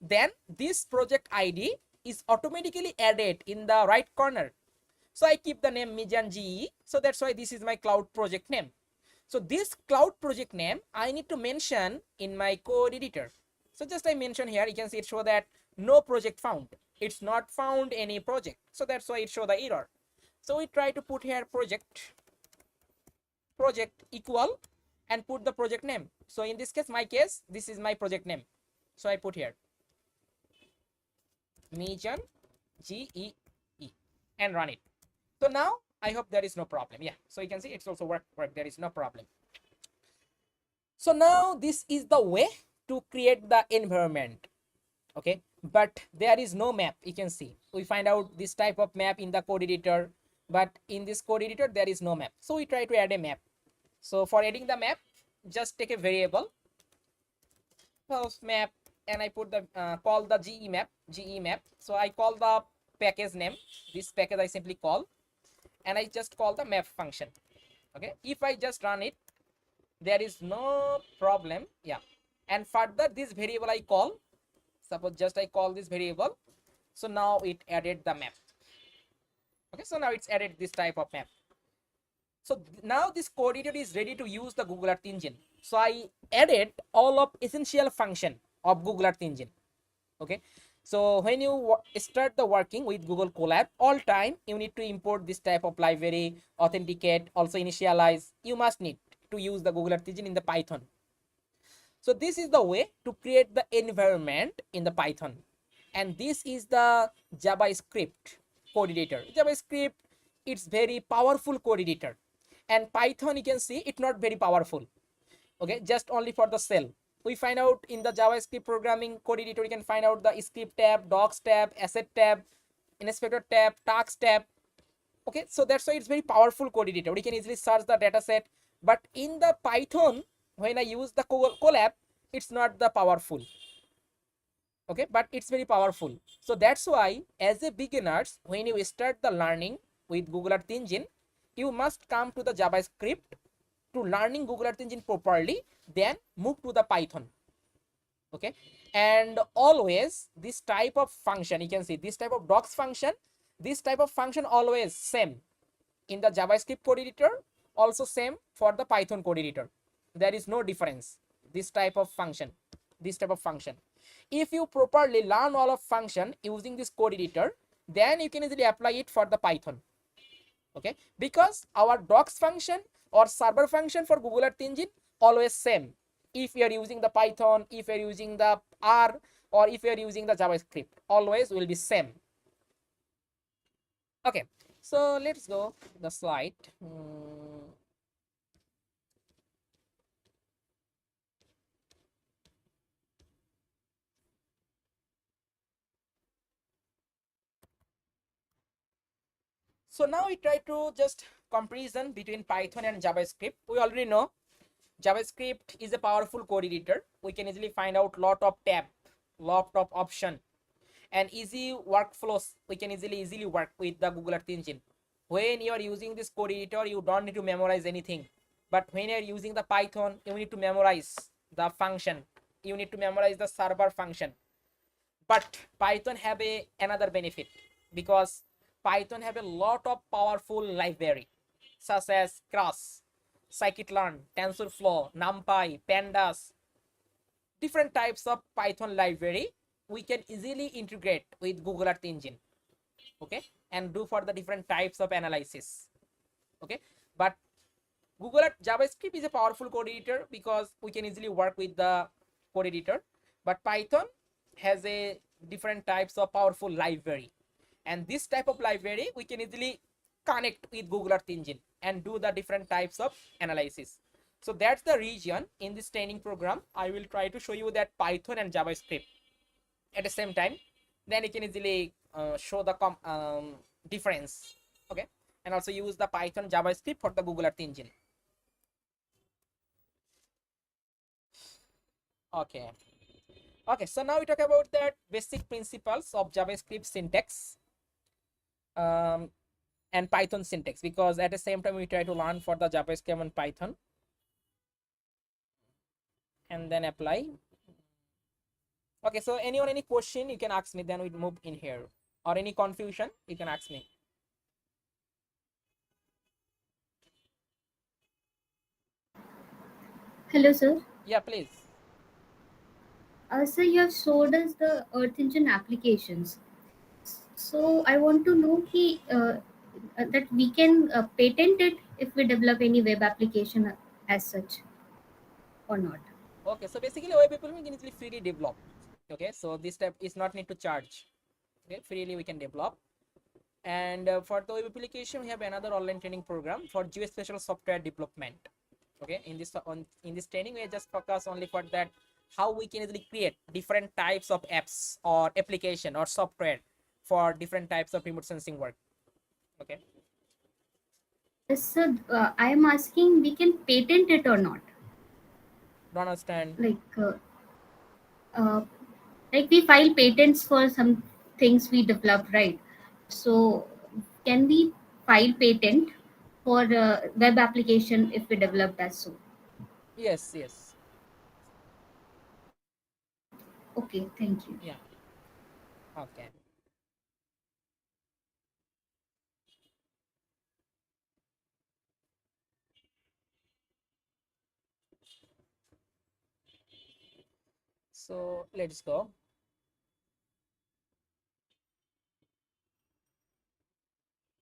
Then this project ID is automatically added in the right corner. So I keep the name Mijan GE. So that's why this is my cloud project name. So this cloud project name I need to mention in my code editor. So just I mention here, you can see it show that no project found. It's not found any project. So that's why it show the error. So we try to put here project project equal and put the project name. So in this case, this is my project name. So I put here Mejan GEE and run it. So now I hope there is no problem. Yeah, so you can see it's also work. There is no problem. So now this is the way to create the environment. Okay, but there is no map. You can see we find out this type of map in the code editor, but in this code editor there is no map. So we try to add a map. So for adding the map, just take a variable post map and I put the call the GE map. So I call the package name. This package I simply call, and I just call the map function. Okay, if I just run it, there is no problem. Yeah, and further this variable I call, suppose just I call this variable, so now it added the map. Okay, so now it's added this type of map. So now this code editor is ready to use the Google Earth Engine. So I added all of essential function of Google Earth Engine. Okay, so when you start the working with Google Colab, all time you need to import this type of library, authenticate, also initialize. You must need to use the Google Earth Engine in the Python. So this is the way to create the environment in the Python. And this is the JavaScript code editor. JavaScript, it's very powerful code editor. And Python, you can see it's not very powerful. Okay, just only for the cell. We find out in the JavaScript programming code editor, you can find out the script tab, docs tab, asset tab, inspector tab, tasks tab. Okay, so that's why it's very powerful code editor. We can easily search the data set. But in the Python, when I use the Colab, it's not the powerful. Okay, but it's very powerful. So that's why as a beginners, when you start the learning with Google Earth Engine, you must come to the JavaScript to learning Google Earth Engine properly, then move to the Python. Okay, and always this type of function, you can see this type of docs function, this type of function always same in the JavaScript code editor, also same for the Python code editor. There is no difference. This type of function, if you properly learn all of function using this code editor, then you can easily apply it for the Python. Okay, because our docs function or server function for Google Earth Engine always same. If you are using the Python, if you are using the R, or if you are using the JavaScript, always will be same. Okay, so let's go the slide. So now we try to just comparison between Python and JavaScript. We already know JavaScript is a powerful code editor. We can easily find out lot of tab, lot of option, and easy workflows. We can easily work with the Google Earth Engine. When you are using this code editor, you don't need to memorize anything. But when you are using the Python, you need to memorize the function. You need to memorize the server function. But Python have another benefit, because Python have a lot of powerful library such as Crash, scikit-learn, TensorFlow, NumPy, Pandas, different types of Python library we can easily integrate with Google Earth Engine. Okay, and do for the different types of analysis. Okay, but Google Earth JavaScript is a powerful code editor because we can easily work with the code editor, but Python has a different types of powerful library, and this type of library we can easily connect with Google Earth Engine and do the different types of analysis. So that's the reason in this training program I will try to show you that Python and JavaScript at the same time, then you can easily show the difference. Okay, and also use the Python JavaScript for the Google Earth Engine. Okay, so now we talk about the basic principles of JavaScript syntax and Python syntax, because at the same time we try to learn for the JavaScript and Python and then apply. Okay, so anyone any question you can ask me, then we move in here, or any confusion you can ask me. Hello, sir. Yeah, please. So you have showed us the Earth Engine applications. So I want to know that we can patent it if we develop any web application as such or not? Okay, so basically web application can easily freely develop. Okay, so this step is not need to charge. Okay, freely we can develop. And for the web application, we have another online training program for geospatial software development. Okay, in this training, we just focus only for that how we can easily create different types of apps or application or software for different types of remote sensing work. Okay. Yes, sir. I am asking, we can patent it or not? Don't understand. Uh, like we file patents for some things we develop, right? So can we file patent for web application if we develop that? So Yes, yes. okay, thank you. Yeah. Okay. So let's go.